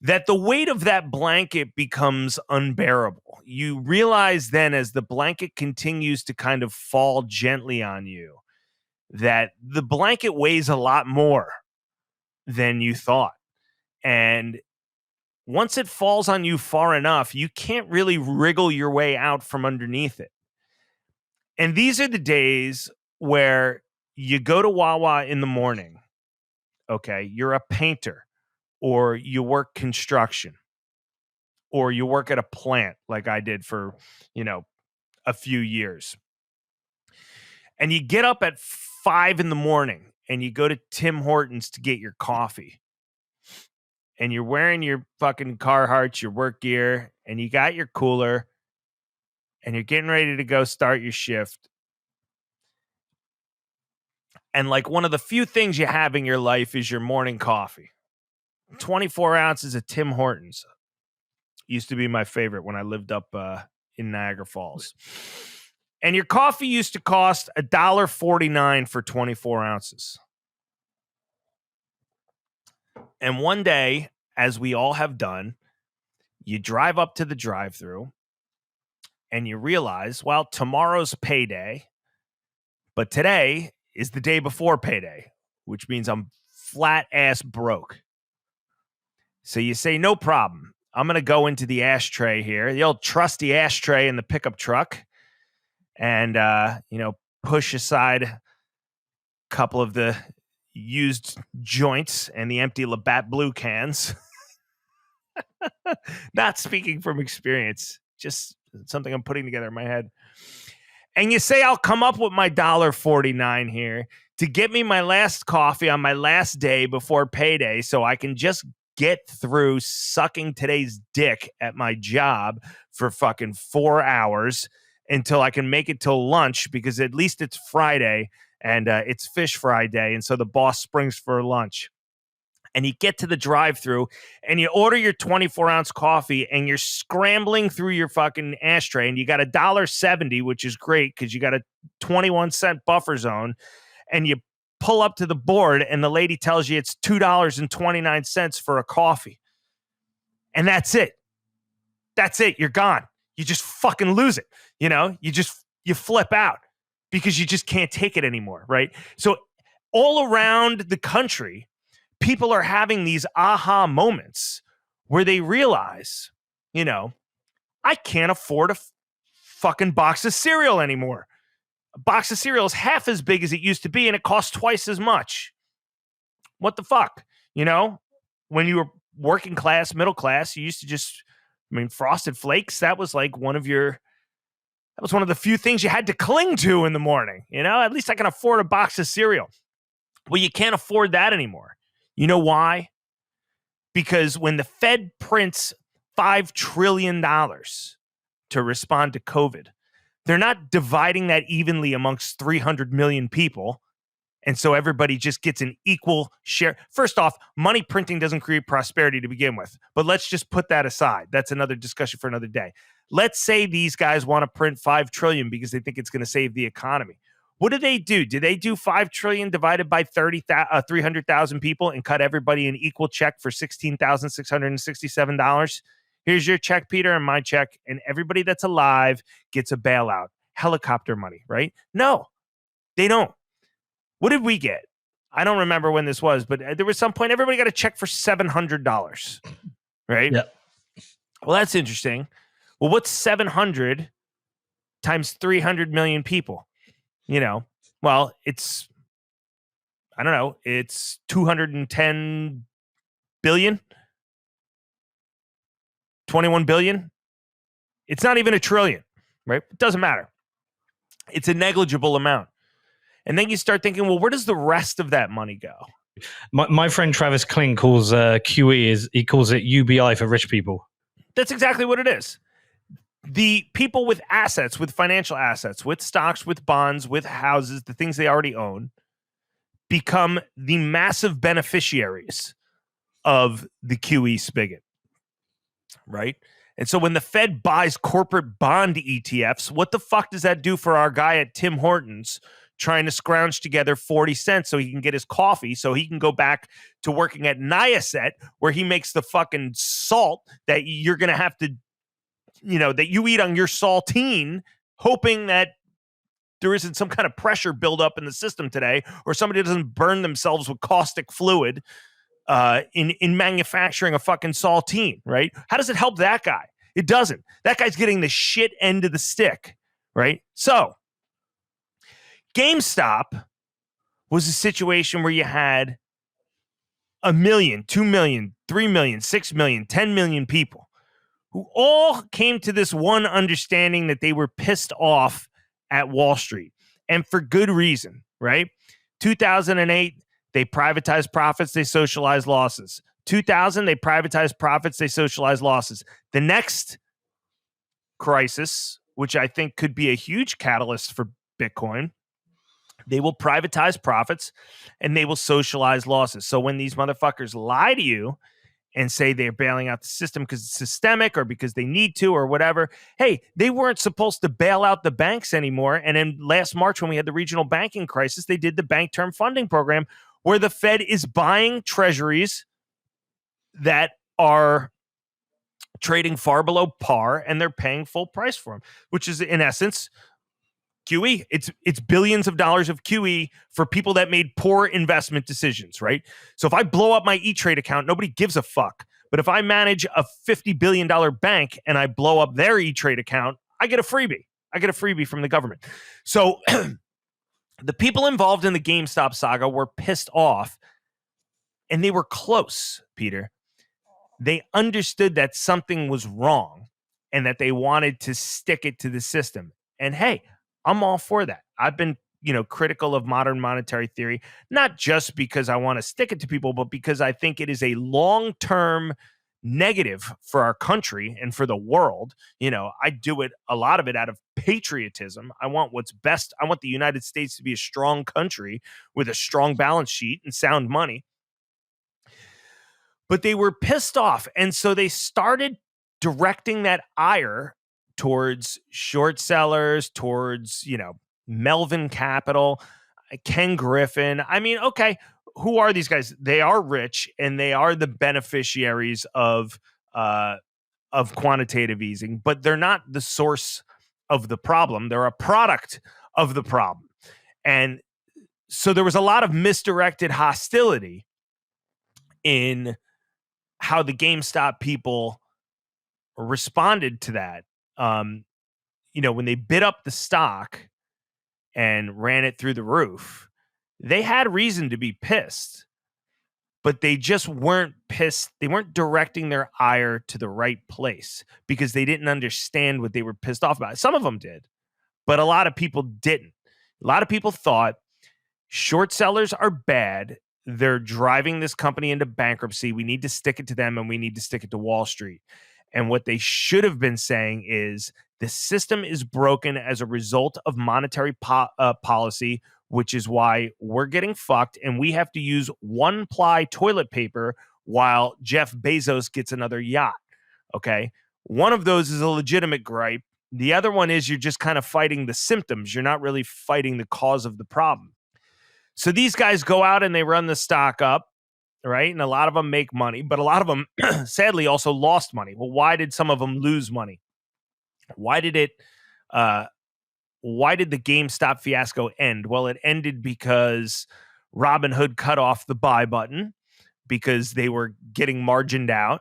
Speaker 2: that the weight of that blanket becomes unbearable. You realize then, as the blanket continues to kind of fall gently on you, that the blanket weighs a lot more than you thought. And once it falls on you far enough, you can't really wriggle your way out from underneath it. And these are the days where you go to Wawa in the morning, okay? You're a painter, or you work construction, or you work at a plant like I did for, a few years. And you get up at 5 a.m. and you go to Tim Hortons to get your coffee. And you're wearing your fucking Carhartts, your work gear, and you got your cooler, and you're getting ready to go start your shift. And like one of the few things you have in your life is your morning coffee. 24 ounces of Tim Hortons. Used to be my favorite when I lived up in Niagara Falls. And your coffee used to cost $1.49 for 24 ounces. And one day, as we all have done, you drive up to the drive-thru and you realize, well, tomorrow's payday, but today is the day before payday, which means I'm flat ass broke. So you say, no problem. I'm going to go into the ashtray here, the old trusty ashtray in the pickup truck, and, push aside a couple of the used joints and the empty Labatt Blue cans. Not speaking from experience, just something I'm putting together in my head. And you say I'll come up with my $1.49 here to get me my last coffee on my last day before payday so I can just get through sucking today's dick at my job for fucking 4 hours until I can make it till lunch, because at least it's Friday and it's fish fry day. And so the boss springs for lunch. And you get to the drive-thru and you order your 24-ounce coffee and you're scrambling through your fucking ashtray and you got $1.70, which is great because you got a 21-cent buffer zone, and you pull up to the board and the lady tells you it's $2.29 for a coffee. And that's it. That's it. You're gone. You just fucking lose it. You know, you flip out because you just can't take it anymore, right? So all around the country, people are having these aha moments where they realize, you know, I can't afford a fucking box of cereal anymore. A box of cereal is half as big as it used to be, and it costs twice as much. What the fuck? You know, when you were working class, middle class, you used to just, Frosted Flakes, that was like one of the few things you had to cling to in the morning. You know, at least I can afford a box of cereal. Well, you can't afford that anymore. You know why? Because when the Fed prints $5 trillion to respond to COVID, they're not dividing that evenly amongst 300 million people. And so everybody just gets an equal share. First off, money printing doesn't create prosperity to begin with. But let's just put that aside. That's another discussion for another day. Let's say these guys want to print $5 trillion because they think it's going to save the economy. What do they do? Do they do $5 trillion divided by 300,000 people and cut everybody an equal check for $16,667? Here's your check, Peter, and my check, and everybody that's alive gets a bailout. Helicopter money, right? No, they don't. What did we get? I don't remember when this was, but there was some point everybody got a check for $700, right?
Speaker 1: Yeah.
Speaker 2: Well, that's interesting. Well, what's 700 times 300 million people? You know, well, it's 210 billion, 21 billion. It's not even a trillion, right? It doesn't matter. It's a negligible amount. And then you start thinking, well, where does the rest of that money go?
Speaker 1: My friend Travis Kling calls QE, he calls it UBI for rich people.
Speaker 2: That's exactly what it is. The people with assets, with financial assets, with stocks, with bonds, with houses, the things they already own, become the massive beneficiaries of the QE spigot, right? And so when the Fed buys corporate bond ETFs, what the fuck does that do for our guy at Tim Hortons trying to scrounge together 40 cents so he can get his coffee, so he can go back to working at Niacet, where he makes the fucking salt that you're going to have to, that you eat on your saltine, hoping that there isn't some kind of pressure buildup in the system today, or somebody doesn't burn themselves with caustic fluid in manufacturing a fucking saltine, right? How does it help that guy? It doesn't. That guy's getting the shit end of the stick, right? So GameStop was a situation where you had 1 million, 2 million, 3 million, 6 million, 10 million people who all came to this one understanding that they were pissed off at Wall Street, and for good reason, right? 2008, they privatized profits, they socialized losses. 2000, they privatized profits, they socialized losses. The next crisis, which I think could be a huge catalyst for Bitcoin, they will privatize profits and they will socialize losses. So when these motherfuckers lie to you and say they're bailing out the system because it's systemic or because they need to or whatever, hey, they weren't supposed to bail out the banks anymore. And then last March, when we had the regional banking crisis, they did the Bank Term Funding Program, where the Fed is buying treasuries that are trading far below par and they're paying full price for them, which is in essence QE. It's billions of dollars of QE for people that made poor investment decisions, right? So if I blow up my E-Trade account, nobody gives a fuck. But if I manage a $50 billion bank and I blow up their E-Trade account, I get a freebie. I get a freebie from the government. So The people involved in the GameStop saga were pissed off, and they were close, Peter. They understood that something was wrong and that they wanted to stick it to the system. And hey, I'm all for that. I've been, critical of modern monetary theory, not just because I want to stick it to people, but because I think it is a long-term negative for our country and for the world. I do it, a lot of it, out of patriotism. I want what's best. I want the United States to be a strong country with a strong balance sheet and sound money. But they were pissed off. And so they started directing that ire towards short sellers, towards, Melvin Capital, Ken Griffin. I mean, okay, who are these guys? They are rich and they are the beneficiaries of quantitative easing, but they're not the source of the problem. They're a product of the problem. And so there was a lot of misdirected hostility in how the GameStop people responded to that. When they bid up the stock and ran it through the roof, they had reason to be pissed, but they just weren't pissed. They weren't directing their ire to the right place because they didn't understand what they were pissed off about. Some of them did, but a lot of people didn't. A lot of people thought short sellers are bad. They're driving this company into bankruptcy. We need to stick it to them and we need to stick it to Wall Street. And what they should have been saying is the system is broken as a result of monetary policy, which is why we're getting fucked and we have to use one-ply toilet paper while Jeff Bezos gets another yacht. Okay? One of those is a legitimate gripe. The other one is you're just kind of fighting the symptoms. You're not really fighting the cause of the problem. So these guys go out and they run the stock up, right? And a lot of them make money, but a lot of them, sadly, also lost money. Well, why did some of them lose money? Why did the GameStop fiasco end? Well, it ended because Robinhood cut off the buy button because they were getting margined out.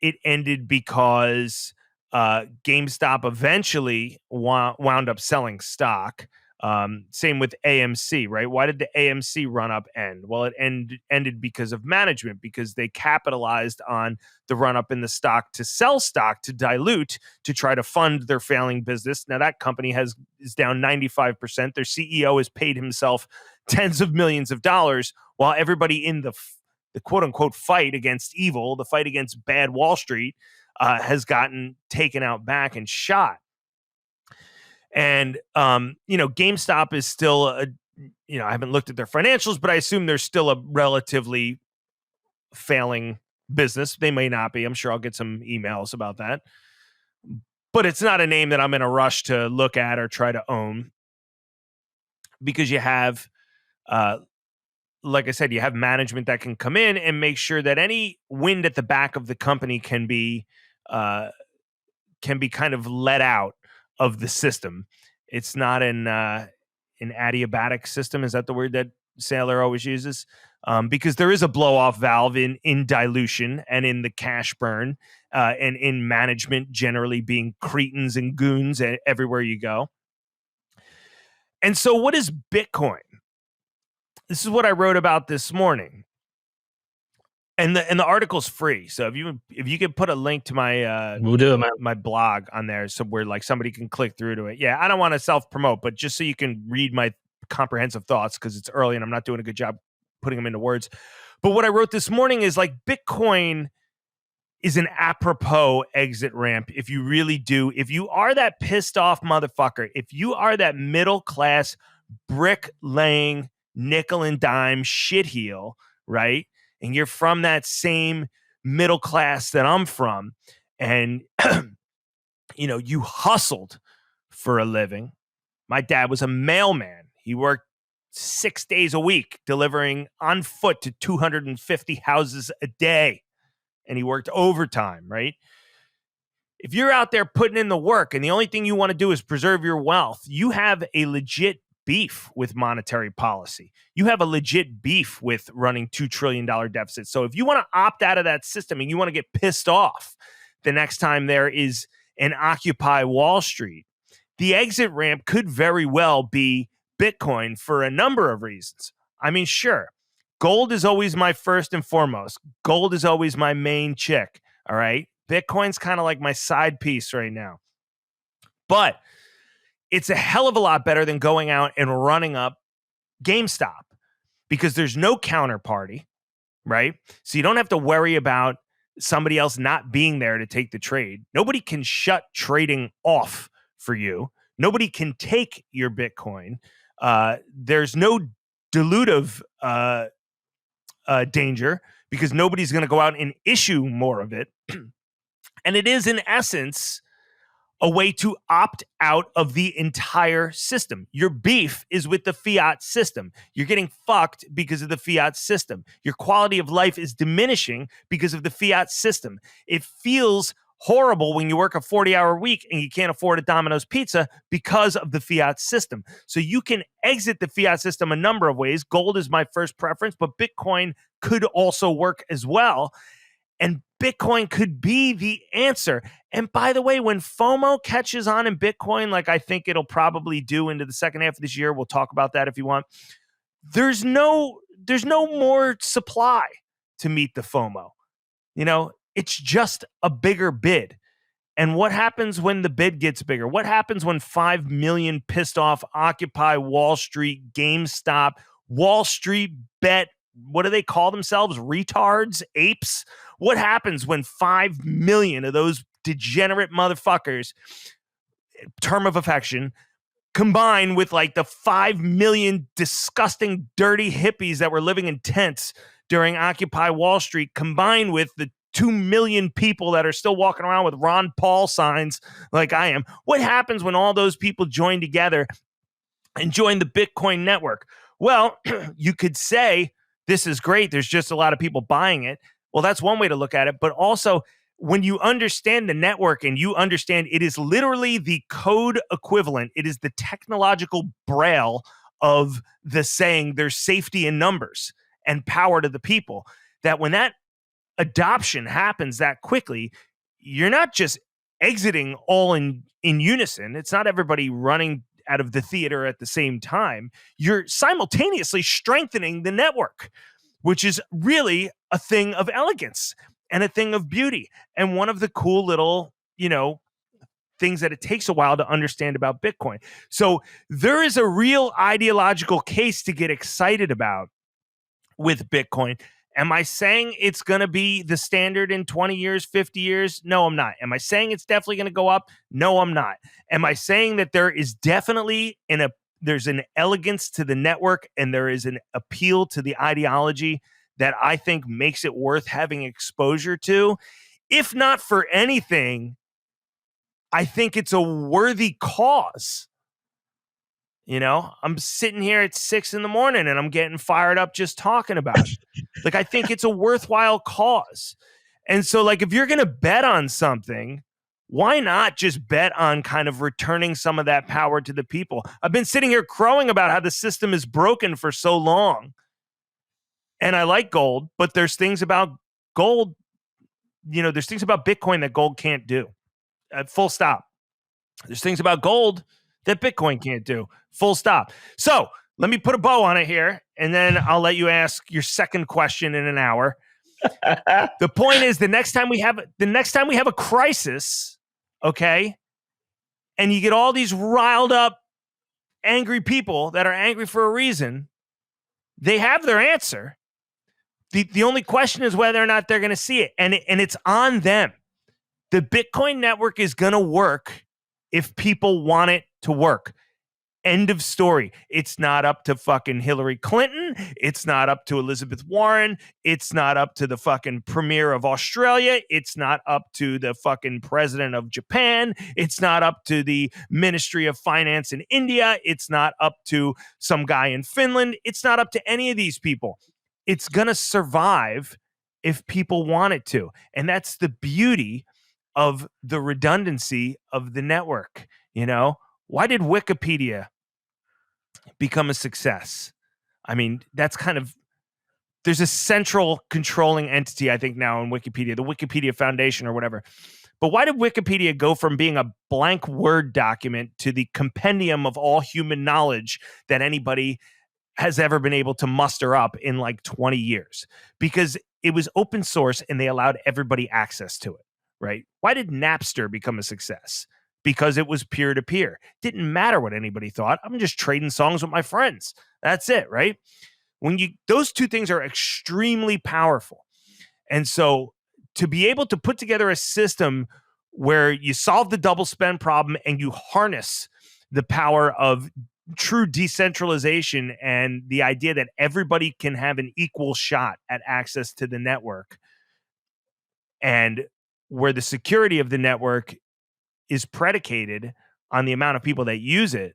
Speaker 2: It ended because GameStop eventually wound up selling stock. Same with AMC, right? Why did the AMC run up end? Well, it ended because of management, because they capitalized on the run up in the stock to sell stock, to dilute, to try to fund their failing business. Now that company is down 95%. Their CEO has paid himself tens of millions of dollars, while everybody in the quote unquote fight against evil, the fight against bad Wall Street, has gotten taken out back and shot. And, GameStop is still, I haven't looked at their financials, but I assume they're still a relatively failing business. They may not be. I'm sure I'll get some emails about that. But it's not a name that I'm in a rush to look at or try to own, because you have, like I said, you have management that can come in and make sure that any wind at the back of the company can be kind of let out of the system. It's not an adiabatic system. Is that the word that Saylor always uses? Because there is a blow-off valve in dilution and in the cash burn, and in management generally being cretins and goons everywhere you go. And so what is Bitcoin? This is what I wrote about this morning. And the article's free. So if you could put a link to my
Speaker 1: we'll do it, man.
Speaker 2: My blog on there, so where like somebody can click through to it. Yeah, I don't want to self-promote, but just so you can read my comprehensive thoughts, because it's early and I'm not doing a good job putting them into words. But what I wrote this morning is like Bitcoin is an apropos exit ramp if you are that pissed off motherfucker, if you are that middle class brick laying nickel and dime shitheel, right? And you're from that same middle class that I'm from, and you hustled for a living. My dad was a mailman. He worked 6 days a week delivering on foot to 250 houses a day, and he worked overtime, right? If you're out there putting in the work and the only thing you want to do is preserve your wealth, you have a legit beef with monetary policy. You have a legit beef with running $2 trillion deficits. So if you want to opt out of that system and you want to get pissed off the next time there is an Occupy Wall Street, the exit ramp could very well be Bitcoin for a number of reasons. I mean, sure, gold is always my first and foremost. Gold is always my main chick. All right. Bitcoin's kind of like my side piece right now. But it's a hell of a lot better than going out and running up Gamestop because there's no counterparty, right? So you don't have to worry about somebody else not being there to take the trade. Nobody can shut trading off for you. Nobody can take your Bitcoin. There's no dilutive danger because nobody's going to go out and issue more of it. And it is, in essence, a way to opt out of the entire system. Your beef is with the fiat system. You're getting fucked because of the fiat system. Your quality of life is diminishing because of the fiat system. It feels horrible when you work a 40-hour week and you can't afford a Domino's pizza because of the fiat system. So you can exit the fiat system a number of ways. Gold is my first preference, but Bitcoin could also work as well. And Bitcoin could be the answer. And by the way, when FOMO catches on in Bitcoin, like I think it'll probably do into the second half of this year, we'll talk about that if you want. There's no more supply to meet the FOMO. You know, it's just a bigger bid. And what happens when the bid gets bigger? What happens when 5 million pissed off Occupy Wall Street, GameStop, WallStreetBet, what do they call themselves? Retards? Apes? What happens when 5 million of those degenerate motherfuckers, term of affection, combine with like the 5 million disgusting, dirty hippies that were living in tents during Occupy Wall Street, combined with the 2 million people that are still walking around with Ron Paul signs like I am? What happens when all those people join together and join the Bitcoin network? Well, you could say, this is great. There's just a lot of people buying it. Well, that's one way to look at it. But also, when you understand the network and you understand it is literally the code equivalent, it is the technological braille of the saying there's safety in numbers and power to the people, that when that adoption happens that quickly, you're not just exiting all in unison. It's not everybody running out of the theater at the same time. You're simultaneously strengthening the network, which is really a thing of elegance and a thing of beauty. And one of the cool little, things that it takes a while to understand about Bitcoin. So there is a real ideological case to get excited about with Bitcoin. Am I saying it's going to be the standard in 20 years, 50 years? No, I'm not. Am I saying it's definitely going to go up? No, I'm not. Am I saying that there is definitely there's an elegance to the network and there is an appeal to the ideology that I think makes it worth having exposure to? If not for anything, I think it's a worthy cause. I'm sitting here at 6 a.m. and I'm getting fired up just talking about it. Like, I think it's a worthwhile cause. And so, like, if you're going to bet on something, why not just bet on kind of returning some of that power to the people? I've been sitting here crowing about how the system is broken for so long. And I like gold, but there's things about gold, there's things about Bitcoin that gold can't do. Full stop. There's things about gold that Bitcoin can't do. Full stop. So let me put a bow on it here, and then I'll let you ask your second question in an hour. The point is, the next time we have a crisis, okay, and you get all these riled up, angry people that are angry for a reason, they have their answer. The only question is whether or not they're going to see it, and it's on them. The Bitcoin network is going to work if people want it to work. End of story. It's not up to fucking Hillary Clinton. It's not up to Elizabeth Warren. It's not up to the fucking premier of Australia. It's not up to the fucking president of Japan. It's not up to the Ministry of Finance in India. It's not up to some guy in Finland. It's not up to any of these people. It's going to survive if people want it to. And that's the beauty of the redundancy of the network. Why did Wikipedia become a success? I mean, that's there's a central controlling entity, I think, now in Wikipedia, the Wikipedia Foundation or whatever. But why did Wikipedia go from being a blank Word document to the compendium of all human knowledge that anybody has ever been able to muster up in like 20 years? Because it was open source and they allowed everybody access to it, right? Why did Napster become a success? Because it was peer-to-peer. Didn't matter what anybody thought. I'm just trading songs with my friends. That's it, right? Those two things are extremely powerful. And so to be able to put together a system where you solve the double spend problem and you harness the power of true decentralization and the idea that everybody can have an equal shot at access to the network, and where the security of the network is predicated on the amount of people that use it.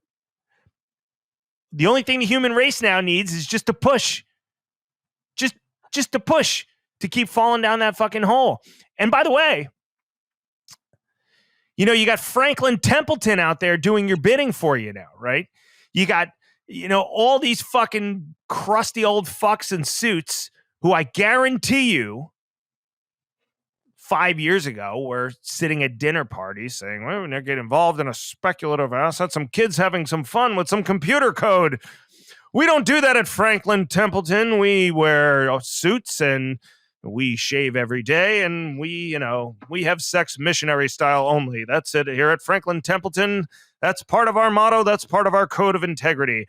Speaker 2: The only thing the human race now needs is just to push. Just to push to keep falling down that fucking hole. And by the way, you got Franklin Templeton out there doing your bidding for you now, right? You got, all these fucking crusty old fucks in suits who I guarantee you 5 years ago were sitting at dinner parties saying, well, we're going to get involved in a speculative asset, some kids having some fun with some computer code. We don't do that at Franklin Templeton. We wear suits and we shave every day, and we have sex missionary style only. That's it here at Franklin Templeton. That's part of our motto. That's part of our code of integrity.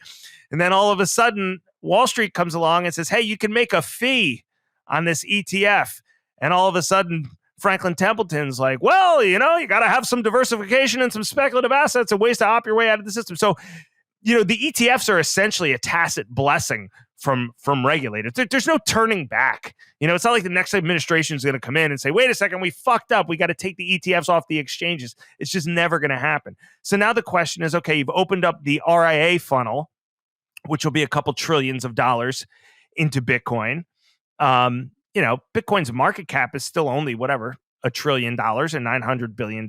Speaker 2: And then all of a sudden, Wall Street comes along and says, hey, you can make a fee on this ETF. And all of a sudden, Franklin Templeton's like, well, you got to have some diversification and some speculative assets and ways to opt your way out of the system. So, the ETFs are essentially a tacit blessing from regulators. There's no turning back. It's not like the next administration is going to come in and say, wait a second, we fucked up. We got to take the ETFs off the exchanges. It's just never going to happen. So now the question is, okay, you've opened up the RIA funnel, which will be a couple trillions of dollars into Bitcoin. Bitcoin's market cap is still only $1 trillion and $900 billion.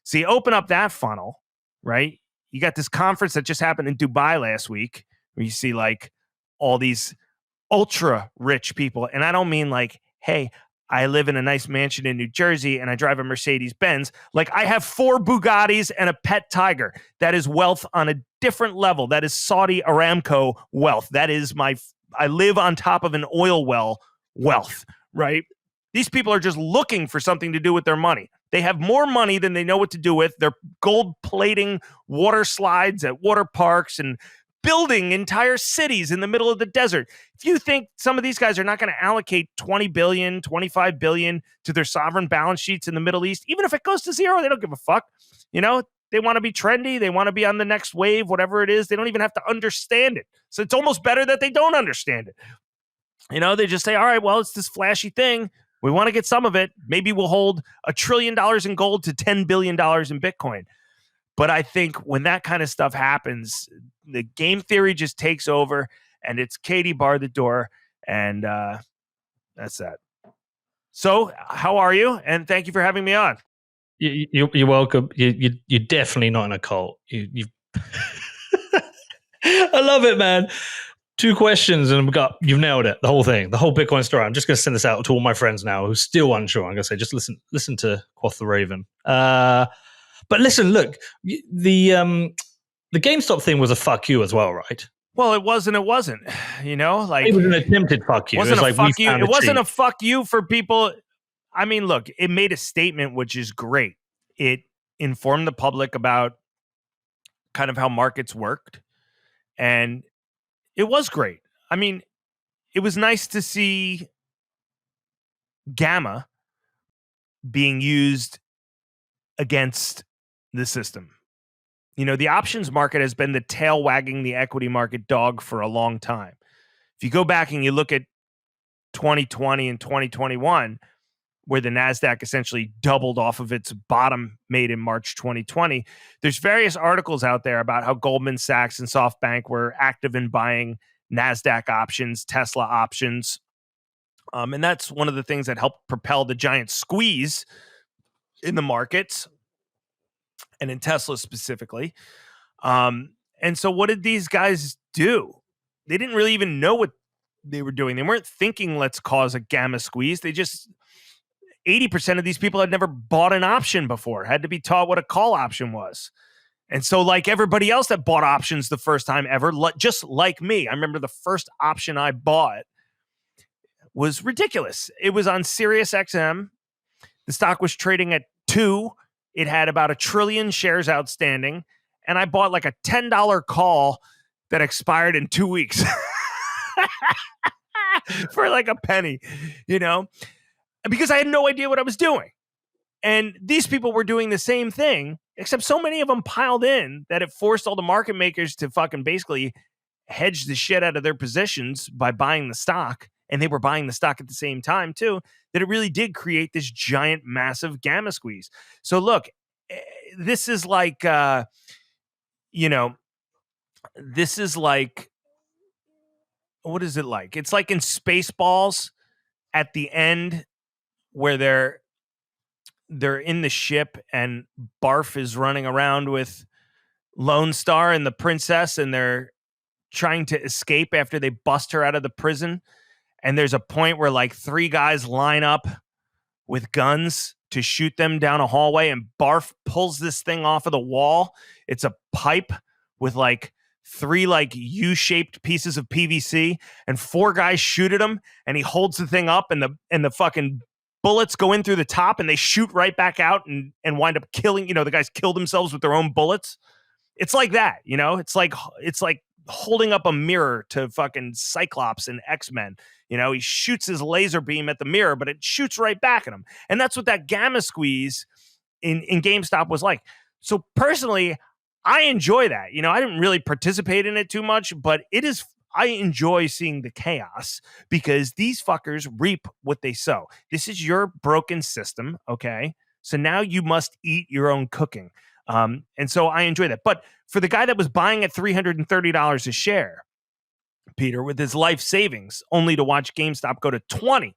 Speaker 2: So you open up that funnel, right? You got this conference that just happened in Dubai last week where you see like all these ultra rich people. And I don't mean like, hey, I live in a nice mansion in New Jersey and I drive a Mercedes Benz. Like I have 4 Bugattis and a pet tiger. That is wealth on a different level. That is Saudi Aramco wealth. That is I live on top of an oil well wealth, right? These people are just looking for something to do with their money. They have more money than they know what to do with. They're gold plating water slides at water parks and building entire cities in the middle of the desert. If you think some of these guys are not going to allocate 20 billion, 25 billion to their sovereign balance sheets in the Middle East, even if it goes to zero, they don't give a fuck. They want to be trendy. They want to be on the next wave, whatever it is. They don't even have to understand it. So it's almost better that they don't understand it. They just say, all right, well, it's this flashy thing. We want to get some of it. Maybe we'll hold $1 trillion in gold to $10 billion in Bitcoin. But I think when that kind of stuff happens, the game theory just takes over and it's Katie bar the door. And that's that. So how are you? And thank you for having me on.
Speaker 1: You're welcome. You're definitely not in a cult. You I love it, man. 2 questions and you've nailed it. The whole thing, the whole Bitcoin story. I'm just going to send this out to all my friends now who's still unsure. I'm going to say, just listen to Quoth the Raven. But listen, look, the GameStop thing was a fuck you as well, right?
Speaker 2: Well, it was and it wasn't. Like
Speaker 1: it was an attempted fuck you.
Speaker 2: Wasn't
Speaker 1: it was
Speaker 2: a
Speaker 1: like
Speaker 2: fuck you. It wasn't a fuck you for people. I mean, look, it made a statement, which is great. It informed the public about kind of how markets worked, and it was great. I mean, it was nice to see Gamma being used against the system. The options market has been the tail wagging the equity market dog for a long time. If you go back and you look at 2020 and 2021, where the NASDAQ essentially doubled off of its bottom made in March 2020, there's various articles out there about how Goldman Sachs and SoftBank were active in buying NASDAQ options, Tesla options. And that's one of the things that helped propel the giant squeeze in the markets and in Tesla specifically. And so what did these guys do? They didn't really even know what they were doing. They weren't thinking, let's cause a gamma squeeze. They just, 80% of these people had never bought an option before, had to be taught what a call option was. And so like everybody else that bought options the first time ever, just like me, I remember the first option I bought was ridiculous. It was on Sirius XM. The stock was trading at 2. It had about 1 trillion shares outstanding. And I bought like a $10 call that expired in 2 weeks for like a penny, because I had no idea what I was doing. And these people were doing the same thing, except so many of them piled in that it forced all the market makers to fucking basically hedge the shit out of their positions by buying the stock. And they were buying the stock at the same time too, that it really did create this giant, massive gamma squeeze. So look, this is like, this is like, what is it like? It's like in Spaceballs at the end where they're in the ship and Barf is running around with Lone Star and the princess, and they're trying to escape after they bust her out of the prison. And there's a point where like 3 guys line up with guns to shoot them down a hallway, and Barf pulls this thing off of the wall. It's a pipe with like 3 like U-shaped pieces of PVC, and 4 guys shoot at him, and he holds the thing up, and the fucking bullets go in through the top, and they shoot right back out and wind up killing. The guys kill themselves with their own bullets. It's like that, It's like holding up a mirror to fucking Cyclops and X-Men. He shoots his laser beam at the mirror, but it shoots right back at him. And that's what that gamma squeeze in GameStop was like. So personally, I enjoy that. I didn't really participate in it too much, but I enjoy seeing the chaos because these fuckers reap what they sow. This is your broken system, okay? So now you must eat your own cooking. And so I enjoy that. But for the guy that was buying at $330 a share, Peter, with his life savings, only to watch GameStop go to 20.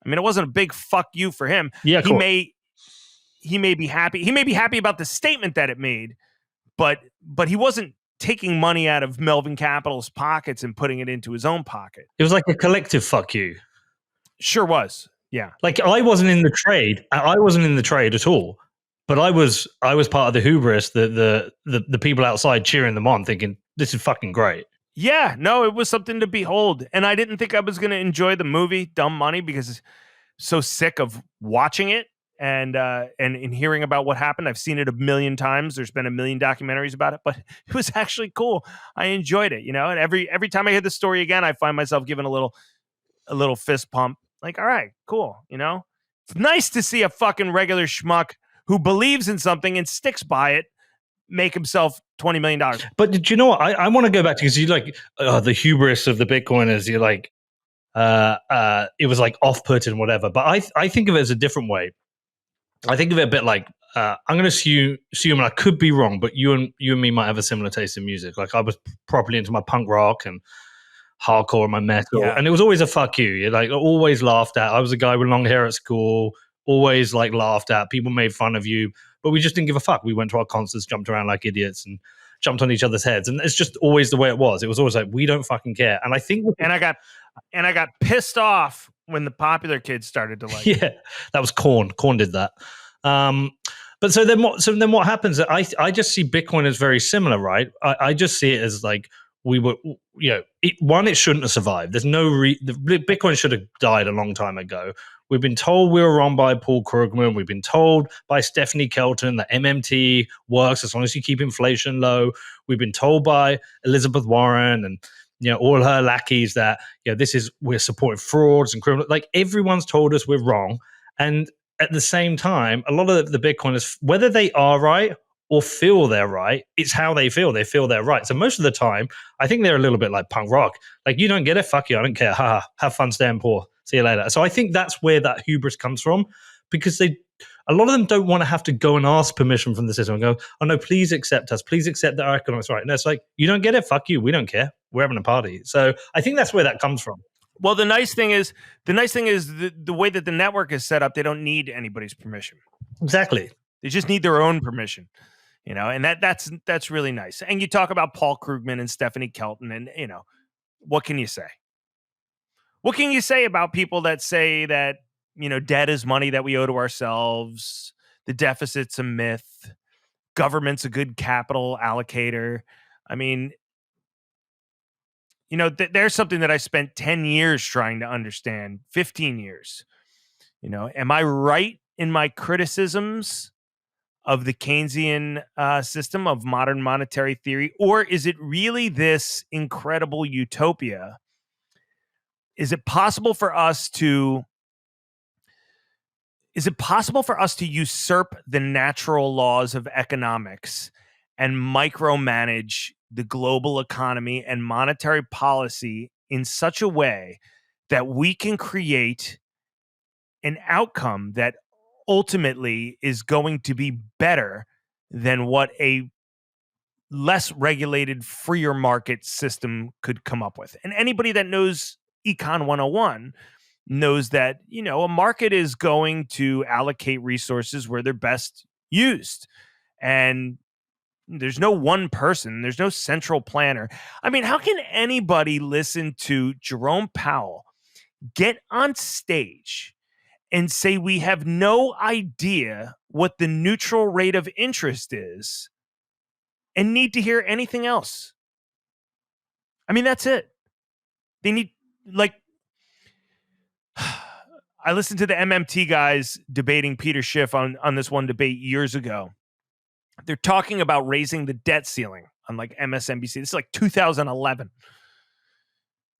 Speaker 2: I mean, it wasn't a big fuck you for him.
Speaker 1: Yeah,
Speaker 2: he may be happy. He may be happy about the statement that it made, but he wasn't taking money out of Melvin Capital's pockets and putting it into his own pocket.
Speaker 1: It was like a collective fuck you.
Speaker 2: Sure was. Yeah.
Speaker 1: Like I wasn't in the trade. I wasn't in the trade at all. But I was part of the hubris, the people outside cheering them on, thinking this is fucking great.
Speaker 2: Yeah, no, it was something to behold, and I didn't think I was going to enjoy the movie Dumb Money because I'm so sick of watching it and hearing about what happened. I've seen it a million times. There's been a million documentaries about it, but it was actually cool. I enjoyed it, And every time I hear the story again, I find myself giving a little fist pump. Like, all right, cool. It's nice to see a fucking regular schmuck who believes in something and sticks by it make himself $20 million.
Speaker 1: But did you know what? I want to go back to, because you like the hubris of the Bitcoiners. You're like, it was like off-putting and whatever. But I think of it as a different way. I think of it a bit like, I'm going to assume, and I could be wrong, but you and me might have a similar taste in music. Like I was properly into my punk rock and hardcore and my metal, and it was always a fuck you. You're like always laughed at. I was a guy with long hair at school, always like laughed at. People made fun of you, but we just didn't give a fuck. We went to our concerts, jumped around like idiots, and jumped on each other's heads. And it's just always the way it was. It was always like, we don't fucking care. And I think,
Speaker 2: I got pissed off when the popular kids started to like.
Speaker 1: Yeah, that was Korn. Korn did that. But so then what happens? I just see Bitcoin as very similar, right? I just see it as like we were, it shouldn't have survived. There's no Bitcoin should have died a long time ago. We've been told we were wrong by Paul Krugman. We've been told by Stephanie Kelton that MMT works as long as you keep inflation low. We've been told by Elizabeth Warren and all her lackeys that we're supporting frauds and criminals. Like everyone's told us we're wrong, and at the same time, a lot of the Bitcoiners, whether they are right or feel they're right, it's how they feel. They feel they're right. So most of the time, I think they're a little bit like punk rock. Like, you don't get it? Fuck you. I don't care. Ha, have fun staying poor. See you later. So I think that's where that hubris comes from, because a lot of them don't want to have to go and ask permission from the system and go, oh no, please accept us. Please accept that our economics right. And it's like, you don't get it? Fuck you. We don't care. We're having a party. So I think that's where that comes from.
Speaker 2: Well, the nice thing is the way that the network is set up, they don't need anybody's permission.
Speaker 1: Exactly.
Speaker 2: They just need their own permission, and that's really nice. And you talk about Paul Krugman and Stephanie Kelton, and what can you say? What can you say about people that say that debt is money that we owe to ourselves. The deficit's a myth. Government's a good capital allocator. I mean, there's something that I spent 10 years trying to understand, 15 years. Am I right in my criticisms of the Keynesian system of modern monetary theory, or is it really this incredible utopia? Is it possible for us to usurp the natural laws of economics and micromanage the global economy and monetary policy in such a way that we can create an outcome that ultimately is going to be better than what a less regulated, freer market system could come up with? And anybody that knows Econ 101 knows that, a market is going to allocate resources where they're best used. And there's no one person, there's no central planner. I mean, how can anybody listen to Jerome Powell get on stage and say we have no idea what the neutral rate of interest is and need to hear anything else? I mean, that's it. They need, I listened to the MMT guys debating Peter Schiff on this one debate years ago. They're talking about raising the debt ceiling on MSNBC. This is 2011.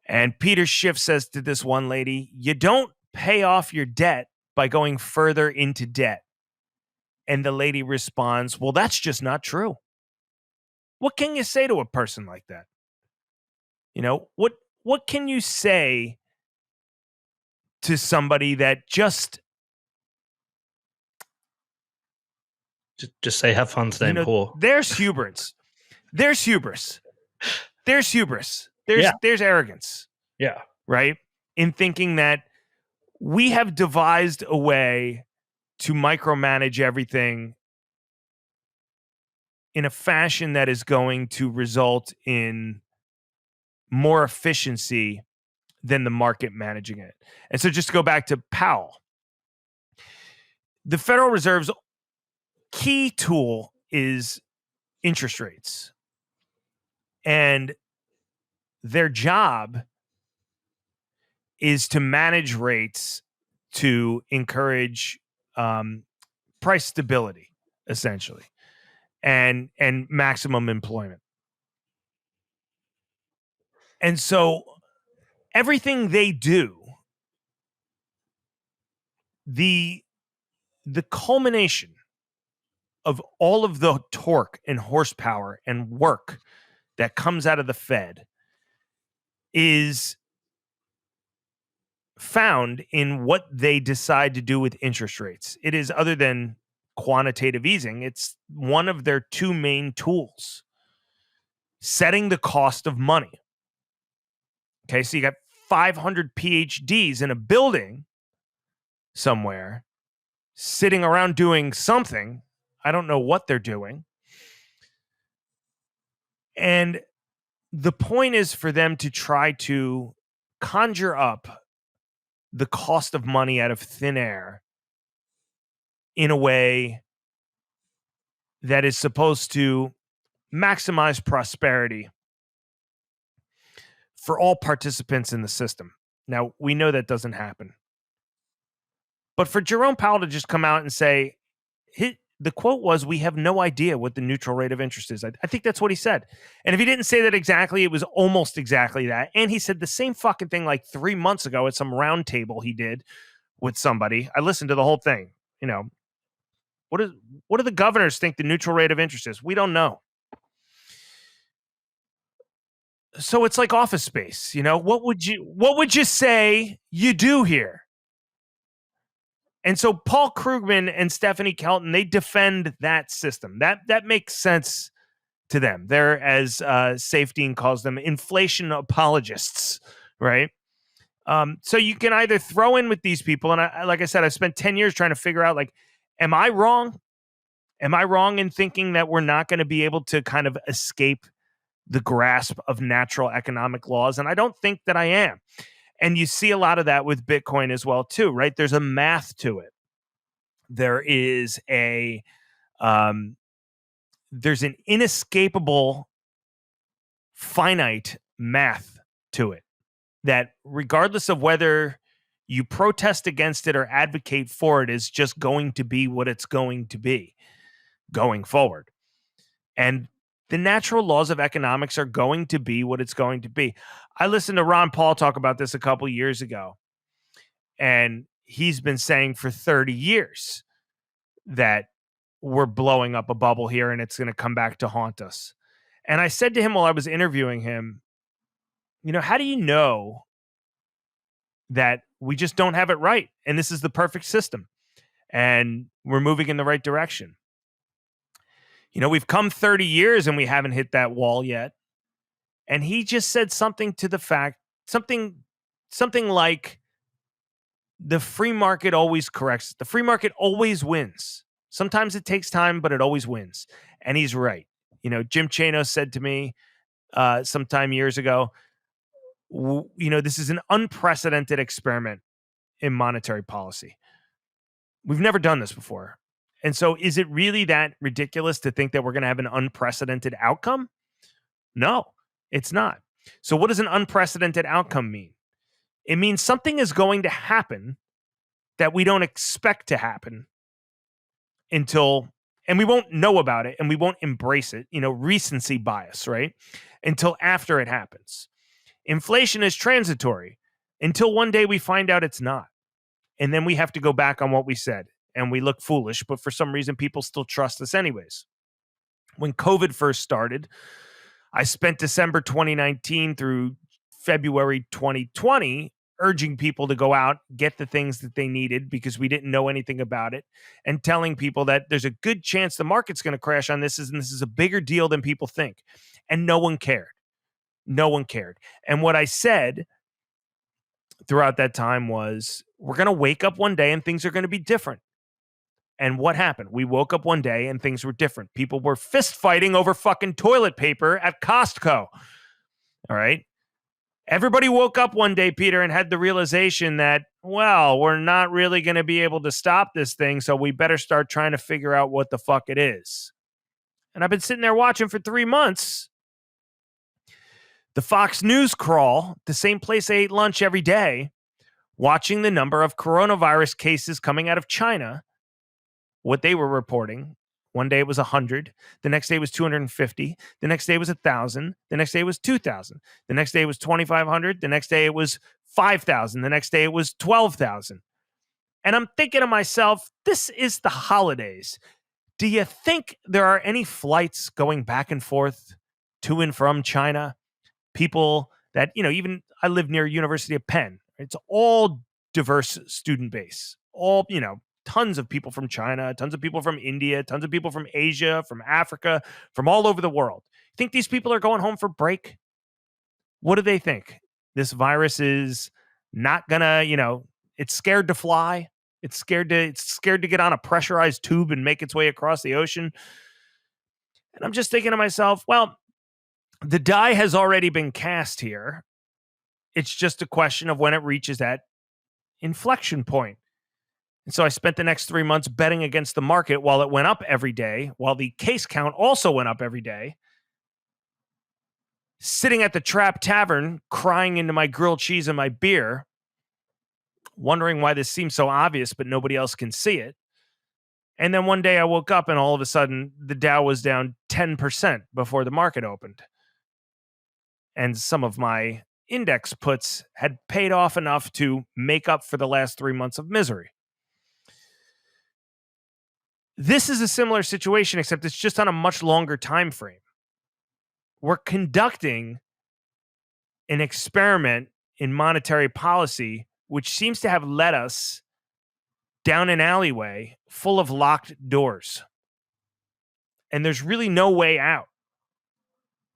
Speaker 2: And Peter Schiff says to this one lady, you don't pay off your debt by going further into debt. And the lady responds, well, that's just not true. What can you say to a person like that? What can you say to somebody that just
Speaker 1: say have fun staying poor?
Speaker 2: There's hubris. There's hubris. There's hubris. There's arrogance.
Speaker 1: Yeah.
Speaker 2: Right? In thinking that we have devised a way to micromanage everything in a fashion that is going to result in more efficiency than the market managing it. And so just to go back to Powell, the Federal Reserve's key tool is interest rates. And their job is to manage rates to encourage price stability, essentially, and maximum employment. And so everything they do, the culmination of all of the torque and horsepower and work that comes out of the Fed is found in what they decide to do with interest rates. It is, other than quantitative easing, it's one of their two main tools: setting the cost of money. Okay, so you got 500 PhDs in a building somewhere sitting around doing something. I don't know what they're doing. And the point is for them to try to conjure up the cost of money out of thin air in a way that is supposed to maximize prosperity for all participants in the system. Now, we know that doesn't happen. But for Jerome Powell to just come out and say, the quote was, we have no idea what the neutral rate of interest is. I think that's what he said. And if he didn't say that exactly, it was almost exactly that. And he said the same fucking thing 3 months ago at some round table he did with somebody. I listened to the whole thing. What do the governors think the neutral rate of interest is? We don't know. So it's like Office Space. What would you say you do here? And so Paul Krugman and Stephanie Kelton, they defend that system. That makes sense to them. They're, as Safety calls them, inflation apologists, right? So you can either throw in with these people, and like I said, I spent 10 years trying to figure out, am I wrong? Am I wrong in thinking that we're not going to be able to kind of escape the grasp of natural economic laws? And I don't think that I am. And you see a lot of that with Bitcoin as well, too, right? There's a math to it. There is there's an inescapable finite math to it that regardless of whether you protest against it or advocate for it is just going to be what it's going to be going forward. And the natural laws of economics are going to be what it's going to be. I listened to Ron Paul talk about this a couple years ago, and he's been saying for 30 years that we're blowing up a bubble here and it's going to come back to haunt us. And I said to him while I was interviewing him, how do you know that we just don't have it right and this is the perfect system and we're moving in the right direction? We've come 30 years and we haven't hit that wall yet. And he just said something to the fact, something like the free market always corrects. The free market always wins. Sometimes it takes time, but it always wins. And he's right. Jim Chanos said to me sometime years ago, this is an unprecedented experiment in monetary policy. We've never done this before. And so is it really that ridiculous to think that we're going to have an unprecedented outcome? No, it's not. So what does an unprecedented outcome mean? It means something is going to happen that we don't expect to happen and we won't know about it and we won't embrace it, recency bias, right? Until after it happens. Inflation is transitory until one day we find out it's not. And then we have to go back on what we said and we look foolish, but for some reason people still trust us anyways. When COVID first started, I spent December 2019 through February 2020 urging people to go out, get the things that they needed because we didn't know anything about it, and telling people that there's a good chance the market's going to crash on this, and this is a bigger deal than people think. And no one cared. No one cared. And what I said throughout that time was, we're going to wake up one day and things are going to be different. And what happened? We woke up one day and things were different. People were fist fighting over fucking toilet paper at Costco. All right. Everybody woke up one day, Peter, and had the realization that, well, we're not really going to be able to stop this thing, so we better start trying to figure out what the fuck it is. And I've been sitting there watching for 3 months. The Fox News crawl, the same place I ate lunch every day, watching the number of coronavirus cases coming out of China, what they were reporting. One day it was 100. The next day it was 250. The next day it was 1,000. The next day it was 2,000. The next day it was 2,500. The next day it was 5,000. The next day it was 12,000. And I'm thinking to myself, this is the holidays. Do you think there are any flights going back and forth to and from China? People that, even I live near University of Penn. It's all diverse student base. All, tons of people from China, tons of people from India, tons of people from Asia, from Africa, from all over the world. Think these people are going home for break? What do they think? This virus is not gonna, it's scared to fly. It's scared to get on a pressurized tube and make its way across the ocean. And I'm just thinking to myself, well, the die has already been cast here. It's just a question of when it reaches that inflection point. And so I spent the next 3 months betting against the market while it went up every day, while the case count also went up every day. Sitting at the Trap Tavern, crying into my grilled cheese and my beer, wondering why this seems so obvious, but nobody else can see it. And then one day I woke up and all of a sudden the Dow was down 10% before the market opened. And some of my index puts had paid off enough to make up for the last 3 months of misery. This is a similar situation, except it's just on a much longer time frame. We're conducting an experiment in monetary policy, which seems to have led us down an alleyway full of locked doors. And there's really no way out.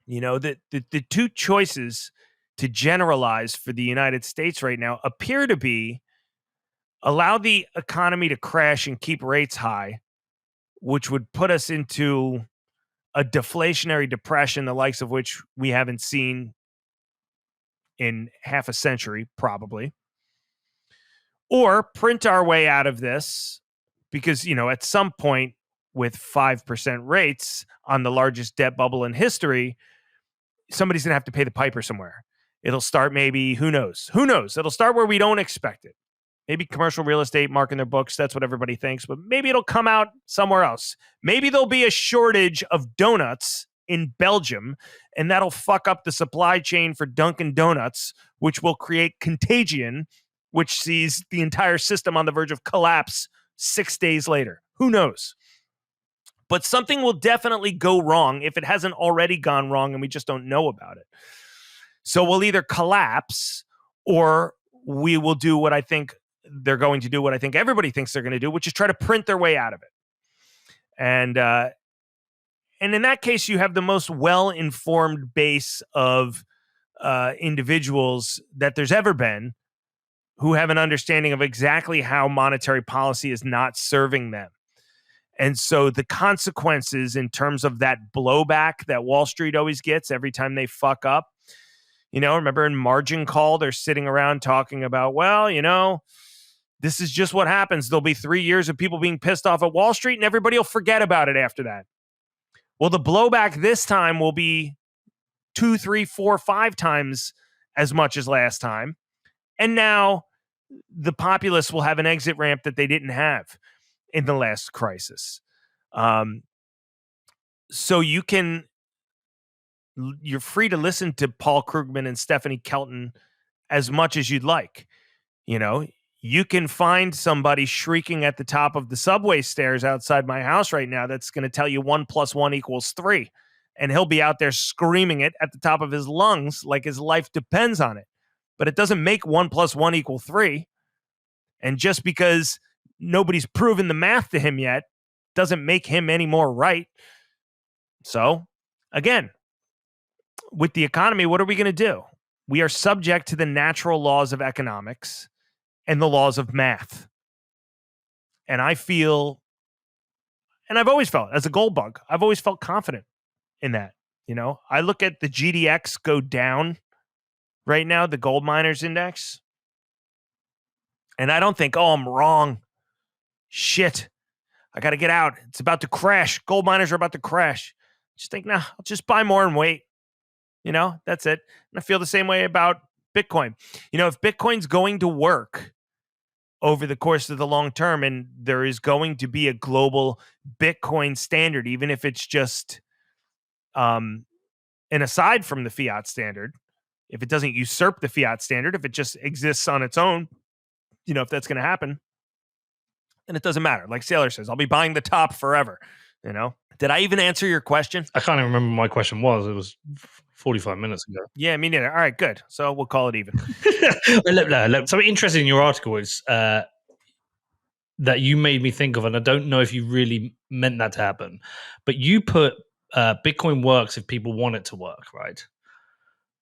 Speaker 2: The two choices to generalize for the United States right now appear to be allow the economy to crash and keep rates high, which would put us into a deflationary depression, the likes of which we haven't seen in half a century, probably, or print our way out of this because, at some point with 5% rates on the largest debt bubble in history, somebody's going to have to pay the piper somewhere. It'll start maybe, who knows? Who knows? It'll start where we don't expect it. Maybe commercial real estate marking their books. That's what everybody thinks. But maybe it'll come out somewhere else. Maybe there'll be a shortage of donuts in Belgium, and that'll fuck up the supply chain for Dunkin' Donuts, which will create contagion, which sees the entire system on the verge of collapse 6 days later. Who knows? But something will definitely go wrong if it hasn't already gone wrong and we just don't know about it. So we'll either collapse or we will do what I think they're going to do, what I think everybody thinks they're going to do, which is try to print their way out of it. And in that case, you have the most well-informed base of individuals that there's ever been who have an understanding of exactly how monetary policy is not serving them. And so the consequences in terms of that blowback that Wall Street always gets every time they fuck up, remember in margin call, they're sitting around talking about, this is just what happens. There'll be 3 years of people being pissed off at Wall Street and everybody will forget about it after that. Well, the blowback this time will be 2, 3, 4, 5 times as much as last time. And now the populace will have an exit ramp that they didn't have in the last crisis. So you're free to listen to Paul Krugman and Stephanie Kelton as much as you'd like. You can find somebody shrieking at the top of the subway stairs outside my house right now that's going to tell you 1 + 1 = 3. And he'll be out there screaming it at the top of his lungs like his life depends on it. But it doesn't make 1 + 1 = 3. And just because nobody's proven the math to him yet doesn't make him any more right. So, again, with the economy, what are we going to do? We are subject to the natural laws of economics and the laws of math. And I feel, and I've always felt, as a gold bug, I've always felt confident in that. I look at the GDX go down right now, the gold miners index, and I don't think, I'm wrong. Shit, I got to get out. It's about to crash. Gold miners are about to crash. Just think, I'll just buy more and wait. That's it. And I feel the same way about Bitcoin. If Bitcoin's going to work over the course of the long term, and there is going to be a global Bitcoin standard, even if it's just an aside from the fiat standard, if it doesn't usurp the fiat standard, if it just exists on its own, if that's going to happen, then it doesn't matter. Like Sailor says, I'll be buying the top forever. Did I even answer your question?
Speaker 1: I can't even remember what my question was. It was 45 minutes ago.
Speaker 2: Yeah, me neither. All right, good. So we'll call it even.
Speaker 1: Look, something interesting in your article is that you made me think of, and I don't know if you really meant that to happen, but you put Bitcoin works if people want it to work, right?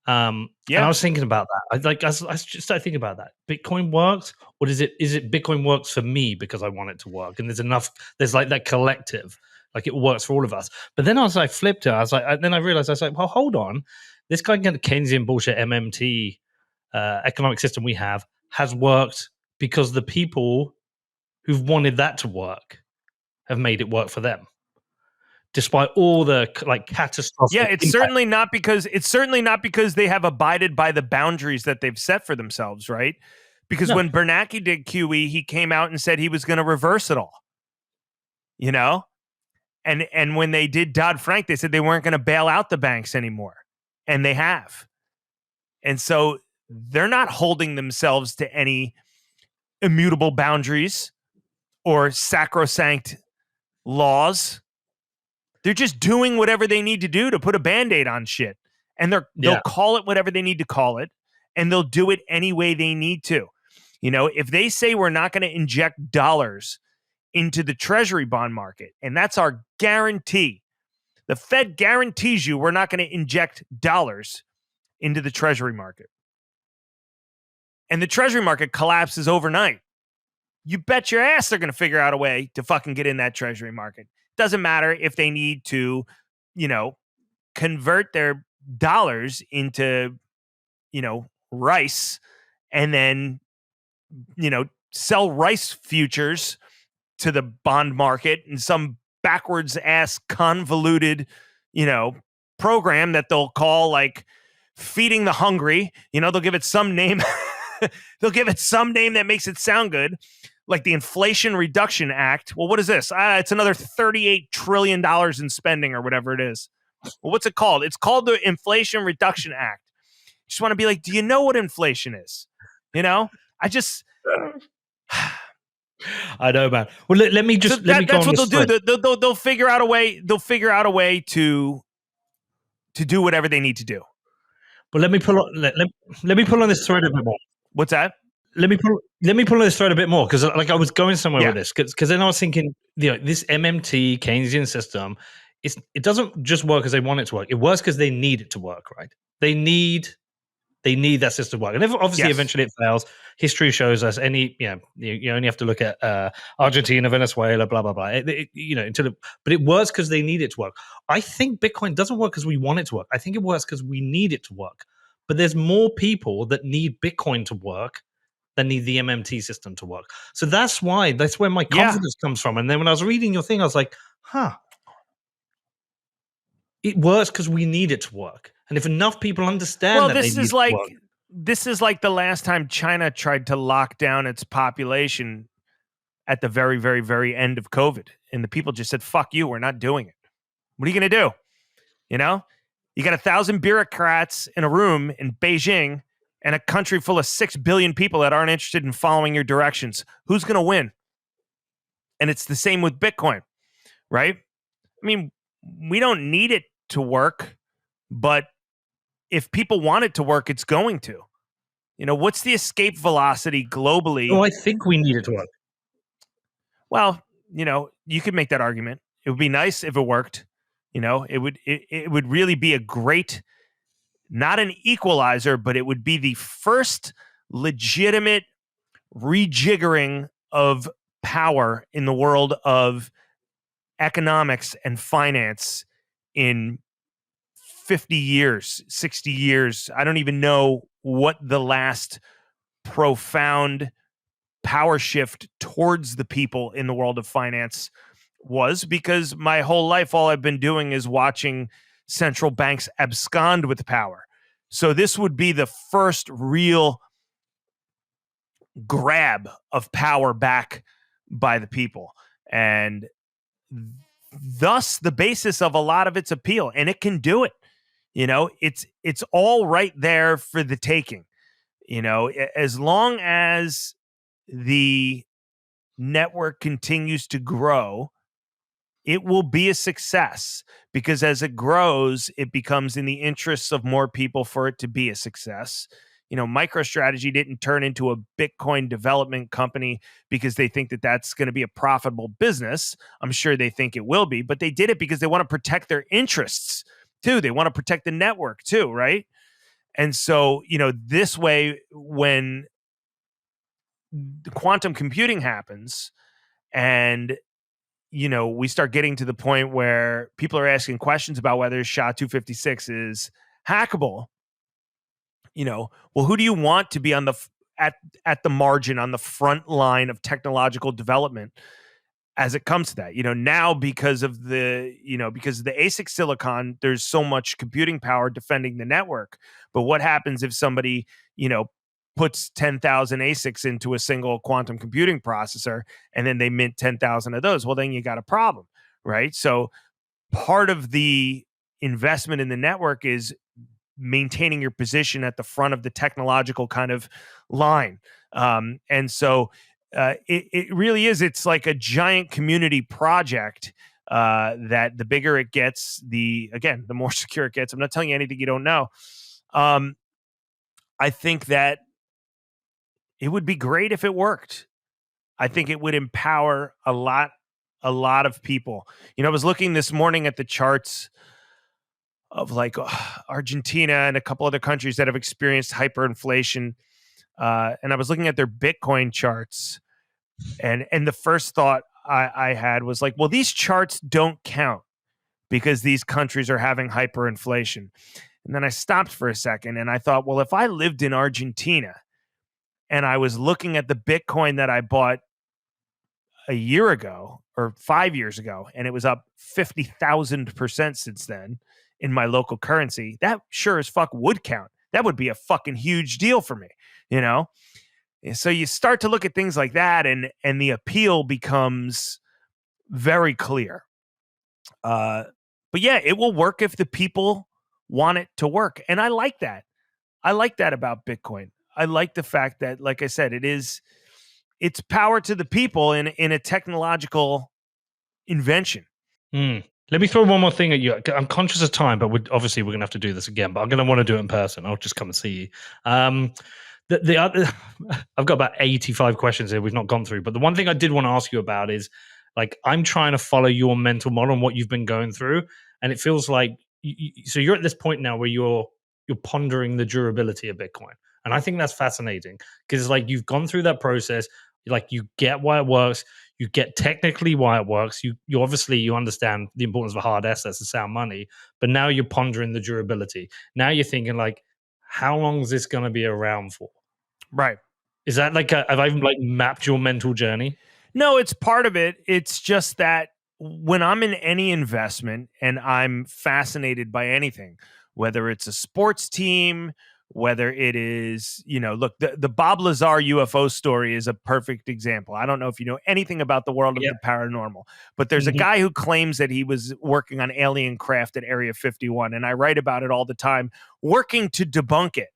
Speaker 1: And I was thinking about that. I just started thinking about that. Bitcoin works, or is it Bitcoin works for me because I want it to work? And there's like that collective, like it works for all of us. But then I flipped it. Then I realized, well, hold on. This kind of Keynesian bullshit MMT economic system we have has worked because the people who've wanted that to work have made it work for them. Despite all the catastrophic.
Speaker 2: Yeah, it's certainly not because they have abided by the boundaries that they've set for themselves, right? Because when Bernanke did QE, he came out and said he was going to reverse it all. And when they did Dodd-Frank, they said they weren't going to bail out the banks anymore, and they have. And so they're not holding themselves to any immutable boundaries or sacrosanct laws. They're just doing whatever they need to do to put a Band-Aid on shit. And they'll call it whatever they need to call it, and they'll do it any way they need to. If they say we're not going to inject dollars into the treasury bond market, and that's our guarantee, the Fed guarantees you we're not going to inject dollars into the treasury market, and the treasury market collapses overnight, you bet your ass they're going to figure out a way to fucking get in that treasury market. Doesn't matter if they need to, convert their dollars into, rice and then, sell rice futures to the bond market in some backwards ass convoluted, program that they'll call like feeding the hungry. They'll give it some name. They'll give it some name that makes it sound good, like the Inflation Reduction Act. Well, what is this? It's another $38 trillion in spending or whatever it is. Well, what's it called? It's called the Inflation Reduction Act. You just want to be like, do you know what inflation is? I just...
Speaker 1: I know, man. Well, let me go
Speaker 2: that's
Speaker 1: on
Speaker 2: what they'll do. They'll figure out a way. They'll figure out a way to do whatever they need to do.
Speaker 1: But let me pull on this thread a bit more.
Speaker 2: What's that?
Speaker 1: Let me pull on this thread a bit more, because I was going somewhere with this, because then I was thinking, this MMT Keynesian system, it doesn't just work because they want it to work. It works because they need it to work, right? They need that system to work, and obviously eventually it fails. History shows us you only have to look at Argentina, Venezuela, blah blah blah. But it works because they need it to work. I think Bitcoin doesn't work because we want it to work. I think it works because we need it to work. But there's more people that need Bitcoin to work than need the MMT system to work. So that's where my confidence comes from. And then when I was reading your thing, I was like, it works because we need it to work. And if enough people understand this
Speaker 2: is like the last time China tried to lock down its population at the very, very, very end of COVID. And the people just said, fuck you, we're not doing it. What are you going to do? You got 1,000 bureaucrats in a room in Beijing and a country full of 6 billion people that aren't interested in following your directions. Who's going to win? And it's the same with Bitcoin, right? I mean, we don't need it to work, but if people want it to work, it's going to. What's the escape velocity globally?
Speaker 1: Oh, I think we need it to work.
Speaker 2: Well, you could make that argument. It would be nice if it worked. It would really be a great, not an equalizer, but it would be the first legitimate rejiggering of power in the world of economics and finance in 50 years, 60 years. I don't even know what the last profound power shift towards the people in the world of finance was, because my whole life, all I've been doing is watching central banks abscond with power. So this would be the first real grab of power back by the people. And thus the basis of a lot of its appeal. And it can do it. It's all right there for the taking. As long as the network continues to grow, it will be a success, because as it grows, it becomes in the interests of more people for it to be a success. MicroStrategy didn't turn into a Bitcoin development company because they think that that's going to be a profitable business. I'm sure they think it will be, but they did it because they want to protect their interests too. They want to protect the network too, right? And so, this way, when the quantum computing happens and, we start getting to the point where people are asking questions about whether SHA-256 is hackable, well, who do you want to be on at the margin, on the front line of technological development as it comes to that? Now because of the ASIC silicon, there's so much computing power defending the network. But what happens if somebody, puts 10,000 ASICs into a single quantum computing processor and then they mint 10,000 of those? Well, then you got a problem, right? So part of the investment in the network is maintaining your position at the front of the technological kind of line. And so it really is. It's like a giant community project that the bigger it gets, the more secure it gets. I'm not telling you anything you don't know. I think that it would be great if it worked. I think it would empower a lot of people. I was looking this morning at the charts of like Argentina and a couple other countries that have experienced hyperinflation. And I was looking at their Bitcoin charts. And the first thought I had was like, well, these charts don't count because these countries are having hyperinflation. And then I stopped for a second and I thought, well, if I lived in Argentina and I was looking at the Bitcoin that I bought a year ago or 5 years ago, and it was up 50,000% since then in my local currency, that sure as fuck would count. That would be a fucking huge deal for me, you know? And so you start to look at things like that, and the appeal becomes very clear. But yeah, it will work if the people want it to work. And I like that. I like that about Bitcoin. I like the fact that, like I said, it's power to the people in a technological invention.
Speaker 1: Let me throw one more thing at you. I'm conscious of time, but we're going to have to do this again, but I'm going to want to do it in person. I'll just come and see you. The other, I've got about 85 questions here we've not gone through, but the one thing I did want to ask you about is, like, I'm trying to follow your mental model and what you've been going through, and it feels like so you're at this point now where you're pondering the durability of Bitcoin, and I think that's fascinating because, like, you've gone through that process, like, you get why it works, you get technically why it works, you obviously you understand the importance of hard assets and sound money, but now you're pondering the durability. Now you're thinking, like, how long is this going to be around for?
Speaker 2: Right.
Speaker 1: Is that like have I like mapped your mental journey?
Speaker 2: No, it's part of it. It's just that when I'm in any investment and I'm fascinated by anything, whether it's a sports team, whether it is, look, the Bob Lazar UFO story is a perfect example. I don't know if you know anything about the world of the paranormal, but there's a guy who claims that he was working on alien craft at Area 51, and I write about it all the time, working to debunk it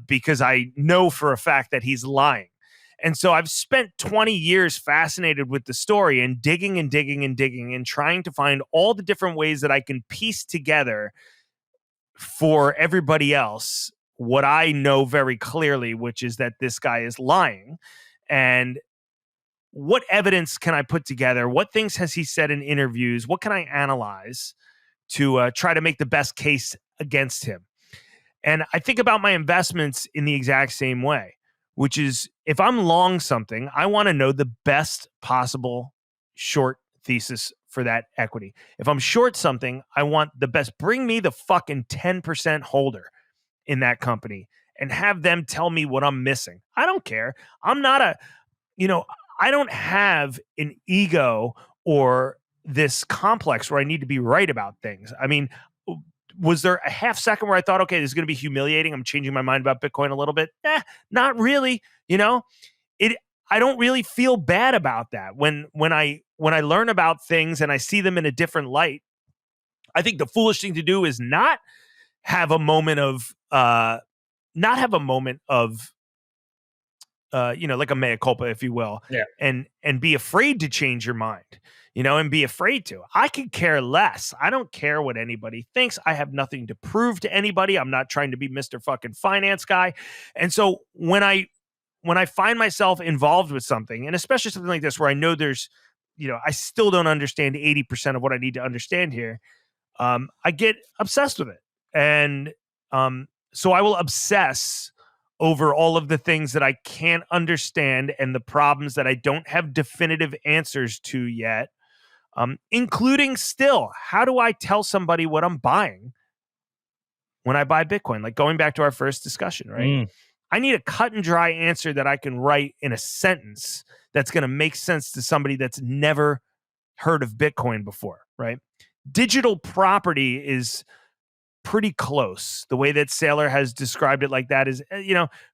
Speaker 2: because I know for a fact that he's lying. And so I've spent 20 years fascinated with the story and digging and digging and digging and trying to find all the different ways that I can piece together for everybody else what I know very clearly, which is that this guy is lying. And what evidence can I put together? What things has he said in interviews? What can I analyze to try to make the best case against him? And I think about my investments in the exact same way, which is if I'm long something, I want to know the best possible short thesis for that equity. If I'm short something, I want the best. Bring me the fucking 10% holder in that company and have them tell me what I'm missing. I don't care. I'm not I don't have an ego or this complex where I need to be right about things. I mean, was there a half second where I thought, okay, this is going to be humiliating, I'm changing my mind about Bitcoin a little bit? Not really. I don't really feel bad about that. When I learn about things and I see them in a different light, I think the foolish thing to do is not have a moment of like a mea culpa, if you will, and be afraid to change your mind, and be afraid to. I could care less. I don't care what anybody thinks. I have nothing to prove to anybody. I'm not trying to be Mr. fucking finance guy. And so when I find myself involved with something, and especially something like this where I know there's, I still don't understand 80% of what I need to understand here, I get obsessed with it. And so I will obsess over all of the things that I can't understand and the problems that I don't have definitive answers to yet, including still, how do I tell somebody what I'm buying when I buy Bitcoin? Like going back to our first discussion, right? I need a cut and dry answer that I can write in a sentence that's going to make sense to somebody that's never heard of Bitcoin before, right? Digital property is pretty close. The way that Saylor has described it like that is,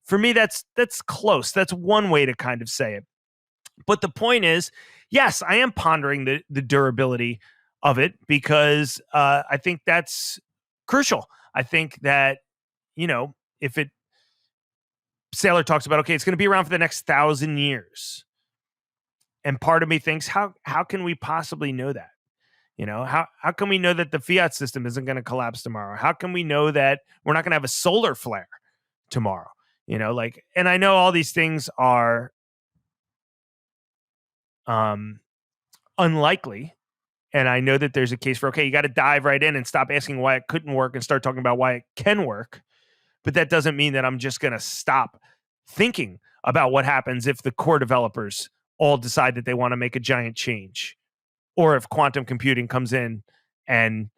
Speaker 2: for me, that's close. That's one way to kind of say it. But the point is, yes, I am pondering the durability of it because I think that's crucial. I think that, if Saylor talks about, okay, it's going to be around for the next 1,000 years. And part of me thinks, how can we possibly know that? How can we know that the fiat system isn't going to collapse tomorrow? How can we know that we're not going to have a solar flare tomorrow? And I know all these things are unlikely. And I know that there's a case for, okay, you got to dive right in and stop asking why it couldn't work and start talking about why it can work. But that doesn't mean that I'm just going to stop thinking about what happens if the core developers all decide that they want to make a giant change. Or if quantum computing comes in and,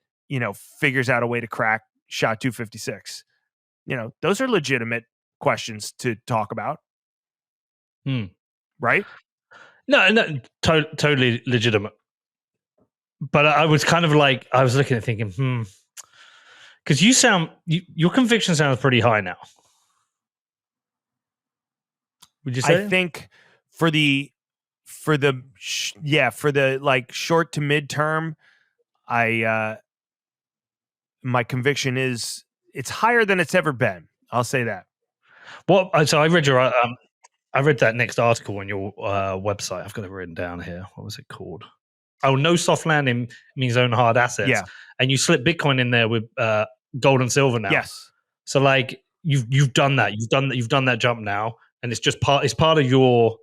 Speaker 2: figures out a way to crack SHA-256? Those are legitimate questions to talk about, right?
Speaker 1: No, totally legitimate. But I was kind of like, I was looking at thinking, because your conviction sounds pretty high now. Would you say?
Speaker 2: I think for the like short to midterm, my conviction is it's higher than it's ever been. I'll say that.
Speaker 1: Well, so I read I read that next article on your website. I've got it written down here. What was it called? Oh, no soft landing means own hard assets.
Speaker 2: Yeah.
Speaker 1: And you slip Bitcoin in there with gold and silver now.
Speaker 2: Yes.
Speaker 1: So like you've done that. You've done that jump now, and it's just part of your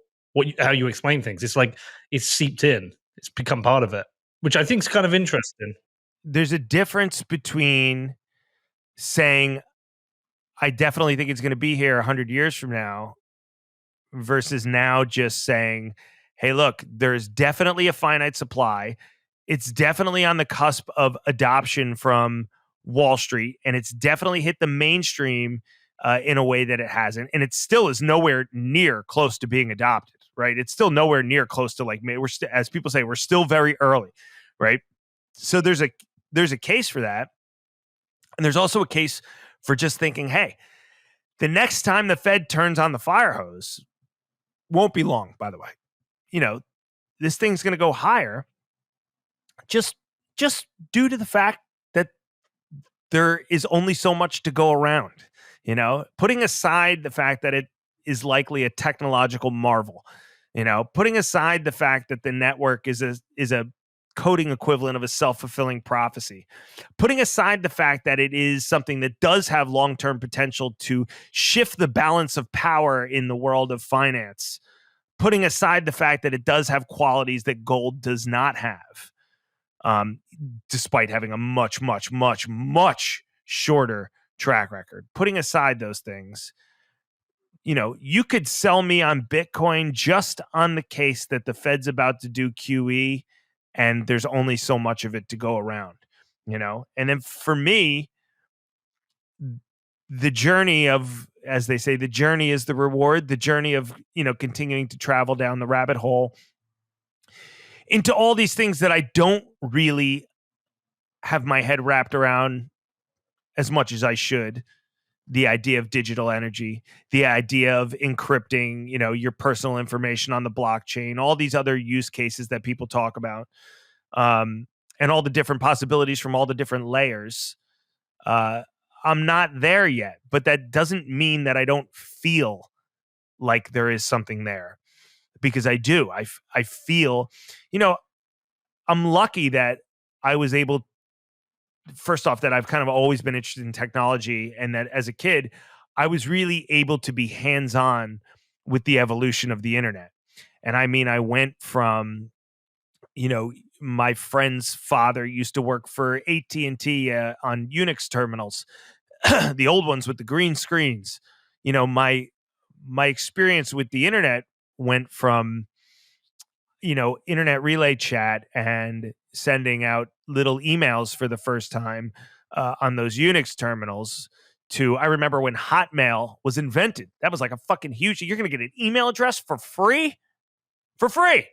Speaker 1: how you explain things. It's like it's seeped in. It's become part of it, which I think is kind of interesting.
Speaker 2: There's a difference between saying I definitely think it's going to be here 100 years from now versus now just saying, hey, look, there's definitely a finite supply. It's definitely on the cusp of adoption from Wall Street, and it's definitely hit the mainstream in a way that it hasn't. And it still is nowhere near close to being adopted, right? It's still nowhere near close to like, as people say, we're still very early, right? So there's a case for that. And there's also a case for just thinking, hey, the next time the Fed turns on the fire hose, won't be long, by the way. This thing's going to go higher just due to the fact that there is only so much to go around. Putting aside the fact that it is likely a technological marvel, putting aside the fact that the network is a coding equivalent of a self-fulfilling prophecy, putting aside the fact that it is something that does have long-term potential to shift the balance of power in the world of finance, putting aside the fact that it does have qualities that gold does not have, despite having a much, much, much, much shorter track record. Putting aside those things, you could sell me on Bitcoin just on the case that the Fed's about to do QE and there's only so much of it to go around, and then for me, the journey of, as they say, the journey is the reward, the journey of, continuing to travel down the rabbit hole into all these things that I don't really have my head wrapped around as much as I should. The idea of digital energy, the idea of encrypting, your personal information on the blockchain, all these other use cases that people talk about, and all the different possibilities from all the different layers. I'm not there yet, but that doesn't mean that I don't feel like there is something there, because I do. I feel, I'm lucky that I was able, first off, that I've kind of always been interested in technology, and that as a kid, I was really able to be hands-on with the evolution of the internet. And I mean, I went from, my friend's father used to work for AT&T on Unix terminals, the old ones with the green screens. My experience with the internet went from, internet relay chat and sending out little emails for the first time on those Unix terminals to, I remember when Hotmail was invented. That was like a fucking huge, you're going to get an email address for free? For free.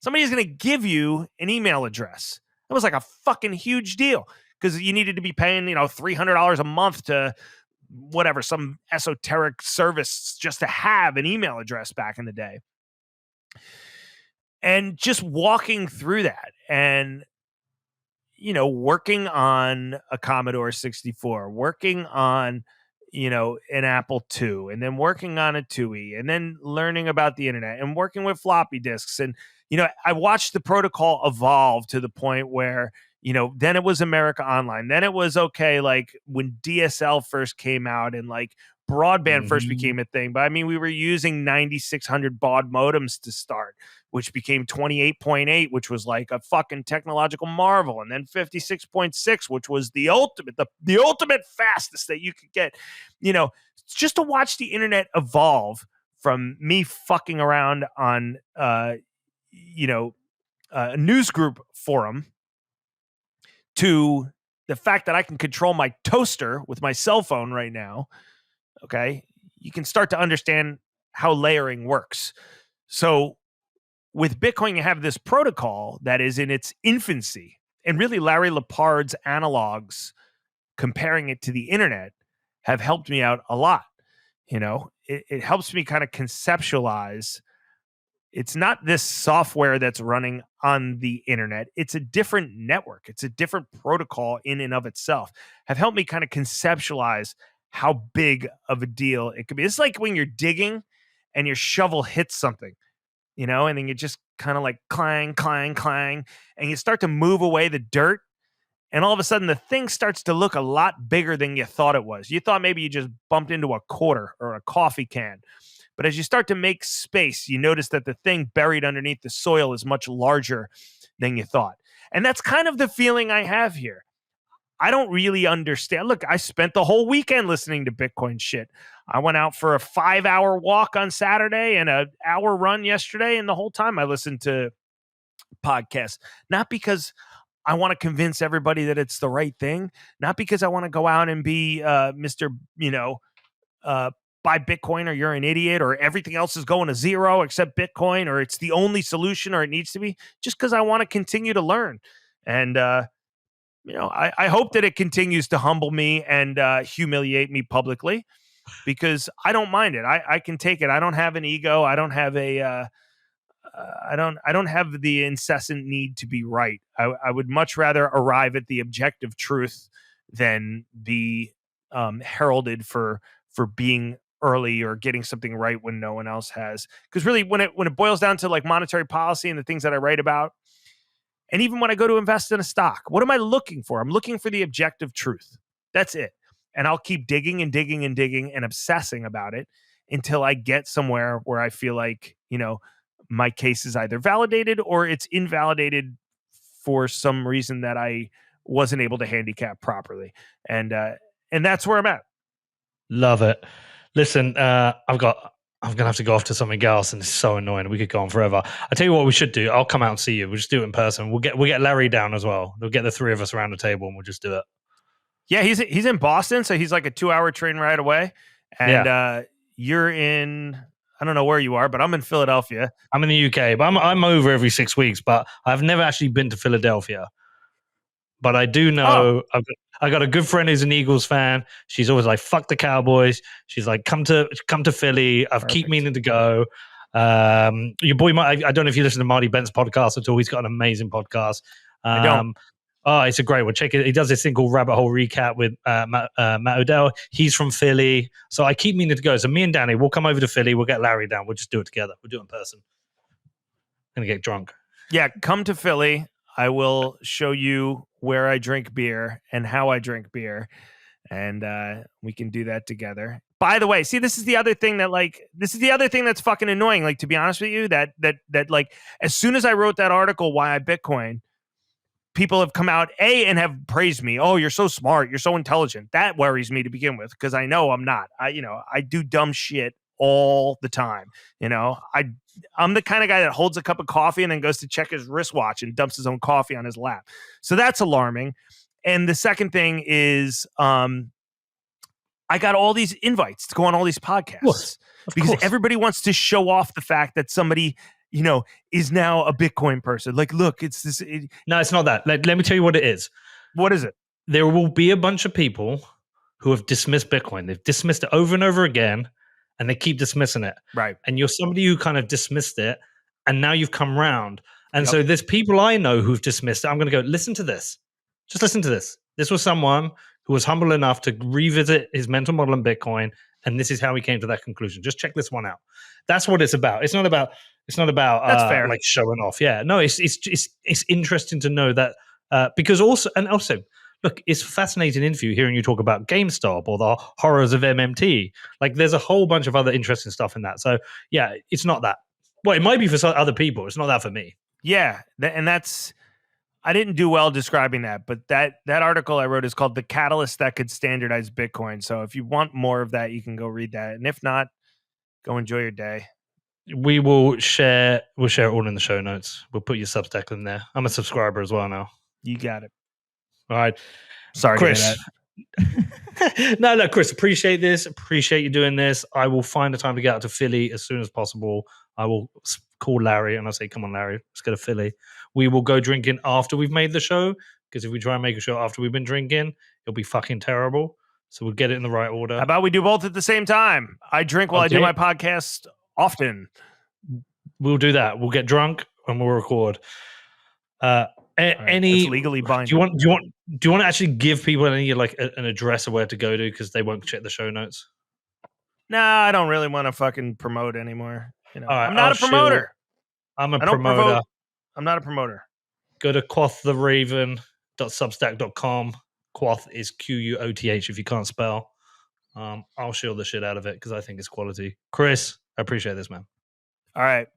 Speaker 2: Somebody's going to give you an email address. That was like a fucking huge deal, because you needed to be paying, $300 a month to whatever, some esoteric service just to have an email address back in the day. And just walking through that and, working on a Commodore 64, working on, an Apple II, and then working on a TUI, and then learning about the internet and working with floppy disks. And, I watched the protocol evolve to the point where, then it was America Online. Then it was, okay, like when DSL first came out and like broadband first became a thing. But I mean, we were using 9600 baud modems to start, which became 28.8, which was like a fucking technological marvel. And then 56.6, which was the ultimate fastest that you could get. Just to watch the internet evolve from me fucking around on, a news group forum to the fact that I can control my toaster with my cell phone right now, okay, you can start to understand how layering works. So with Bitcoin, you have this protocol that is in its infancy. And really, Larry Lepard's analogs comparing it to the internet have helped me out a lot. It helps me kind of conceptualize. It's not this software that's running on the internet. It's a different network. It's a different protocol in and of itself. Have helped me kind of conceptualize how big of a deal it could be. It's like when you're digging and your shovel hits something, and then you just kind of like clang, clang, clang, and you start to move away the dirt. And all of a sudden, the thing starts to look a lot bigger than you thought it was. You thought maybe you just bumped into a quarter or a coffee can. But as you start to make space, you notice that the thing buried underneath the soil is much larger than you thought. And that's kind of the feeling I have here. I don't really understand. Look, I spent the whole weekend listening to Bitcoin shit. I went out for a 5-hour walk on Saturday and an hour run yesterday. And the whole time I listened to podcasts, not because I want to convince everybody that it's the right thing, not because I want to go out and be Mr. Buy Bitcoin or you're an idiot or everything else is going to zero except Bitcoin or it's the only solution or it needs to be, just because I want to continue to learn. And, I hope that it continues to humble me and humiliate me publicly, because I don't mind it. I can take it. I don't have an ego. I don't have I don't have the incessant need to be right. I would much rather arrive at the objective truth than be heralded for being early or getting something right when no one else has. Because really, when it boils down to like monetary policy and the things that I write about, and even when I go to invest in a stock, what am I looking for? I'm looking for the objective truth. That's it. And I'll keep digging and digging and digging and obsessing about it until I get somewhere where I feel like, my case is either validated or it's invalidated for some reason that I wasn't able to handicap properly. And that's where I'm at.
Speaker 1: Love it. Listen, I'm gonna have to go off to something else, and it's so annoying. We could go on forever. I tell you what we should do. I'll come out and see you. We'll just do it in person. We'll get Larry down as well. We'll get the three of us around the table, and we'll just do it.
Speaker 2: Yeah, he's in Boston, so he's like a 2-hour train ride away. And you're in, I don't know where you are, but I'm in Philadelphia.
Speaker 1: I'm in the UK, but I'm over every 6 weeks. But I've never actually been to Philadelphia. But I do know I got a good friend who's an Eagles fan. She's always like, "Fuck the Cowboys." She's like, "Come to Philly." Keep meaning to go. Your boy, I don't know if you listen to Marty Bent's podcast at all. He's got an amazing podcast.
Speaker 2: I don't.
Speaker 1: Oh, it's a great one. Check it. He does this thing called Rabbit Hole Recap with Matt Odell. He's from Philly, so I keep meaning to go. So me and Danny, we'll come over to Philly. We'll get Larry down. We'll just do it together. We'll do it in person. Gonna get drunk.
Speaker 2: Yeah, come to Philly. I will show you where I drink beer and how I drink beer, and we can do that together. By the way, see, this is the other thing that's fucking annoying. Like, to be honest with you, that like, as soon as I wrote that article, Why I Bitcoin, people have come out and have praised me. Oh, you're so smart. You're so intelligent. That worries me to begin with, because I know I'm not. I do dumb shit all the time. I'm the kind of guy that holds a cup of coffee and then goes to check his wristwatch and dumps his own coffee on his lap. So that's alarming. And the second thing is, I got all these invites to go on all these podcasts because everybody wants to show off the fact that somebody, is now a Bitcoin person. Like, look, it's this.
Speaker 1: No, it's not that. Let me tell you what it is.
Speaker 2: What is it?
Speaker 1: There will be a bunch of people who have dismissed Bitcoin. They've dismissed it over and over again, and they keep dismissing it.
Speaker 2: Right.
Speaker 1: And you're somebody who kind of dismissed it, and now you've come round. And so there's people I know who've dismissed it. I'm going to go, listen to this. Just listen to this. This was someone who was humble enough to revisit his mental model in Bitcoin, and this is how he came to that conclusion. Just check this one out. That's what it's about. It's not about
Speaker 2: That's fair.
Speaker 1: Like showing off. Yeah. No, it's interesting to know that because also look, it's a fascinating interview hearing you talk about GameStop or the horrors of MMT. Like, there's a whole bunch of other interesting stuff in that. So yeah, it's not that. Well, it might be for some other people. It's not that for me.
Speaker 2: Yeah, and that's, I didn't do well describing that, but that article I wrote is called "The Catalyst That Could Standardize Bitcoin." So if you want more of that, you can go read that, and if not, go enjoy your day.
Speaker 1: We'll share it all in the show notes. We'll put your Substack in there. I'm a subscriber as well now.
Speaker 2: You got it.
Speaker 1: All right.
Speaker 2: Sorry to hear
Speaker 1: Chris.
Speaker 2: that.
Speaker 1: No, Chris, appreciate this. Appreciate you doing this. I will find a time to get out to Philly as soon as possible. I will call Larry and I'll say, come on, Larry, let's go to Philly. We will go drinking after we've made the show, because if we try and make a show after we've been drinking, it'll be fucking terrible. So we'll get it in the right order.
Speaker 2: How about we do both at the same time? I drink while I do my podcast often.
Speaker 1: We'll do that. We'll get drunk and we'll record. Any
Speaker 2: it's legally binding.
Speaker 1: Do you want to actually give people any like an address of where to go to, because they won't check the show notes?
Speaker 2: Nah, I don't really want to fucking promote anymore. You know,
Speaker 1: right,
Speaker 2: I'm not a promoter.
Speaker 1: I'm a promoter.
Speaker 2: I'm not a promoter.
Speaker 1: Go to quoththeraven.substack.com. Quoth is Quoth if you can't spell. I'll shield the shit out of it because I think it's quality. Chris, I appreciate this, man.
Speaker 2: All right.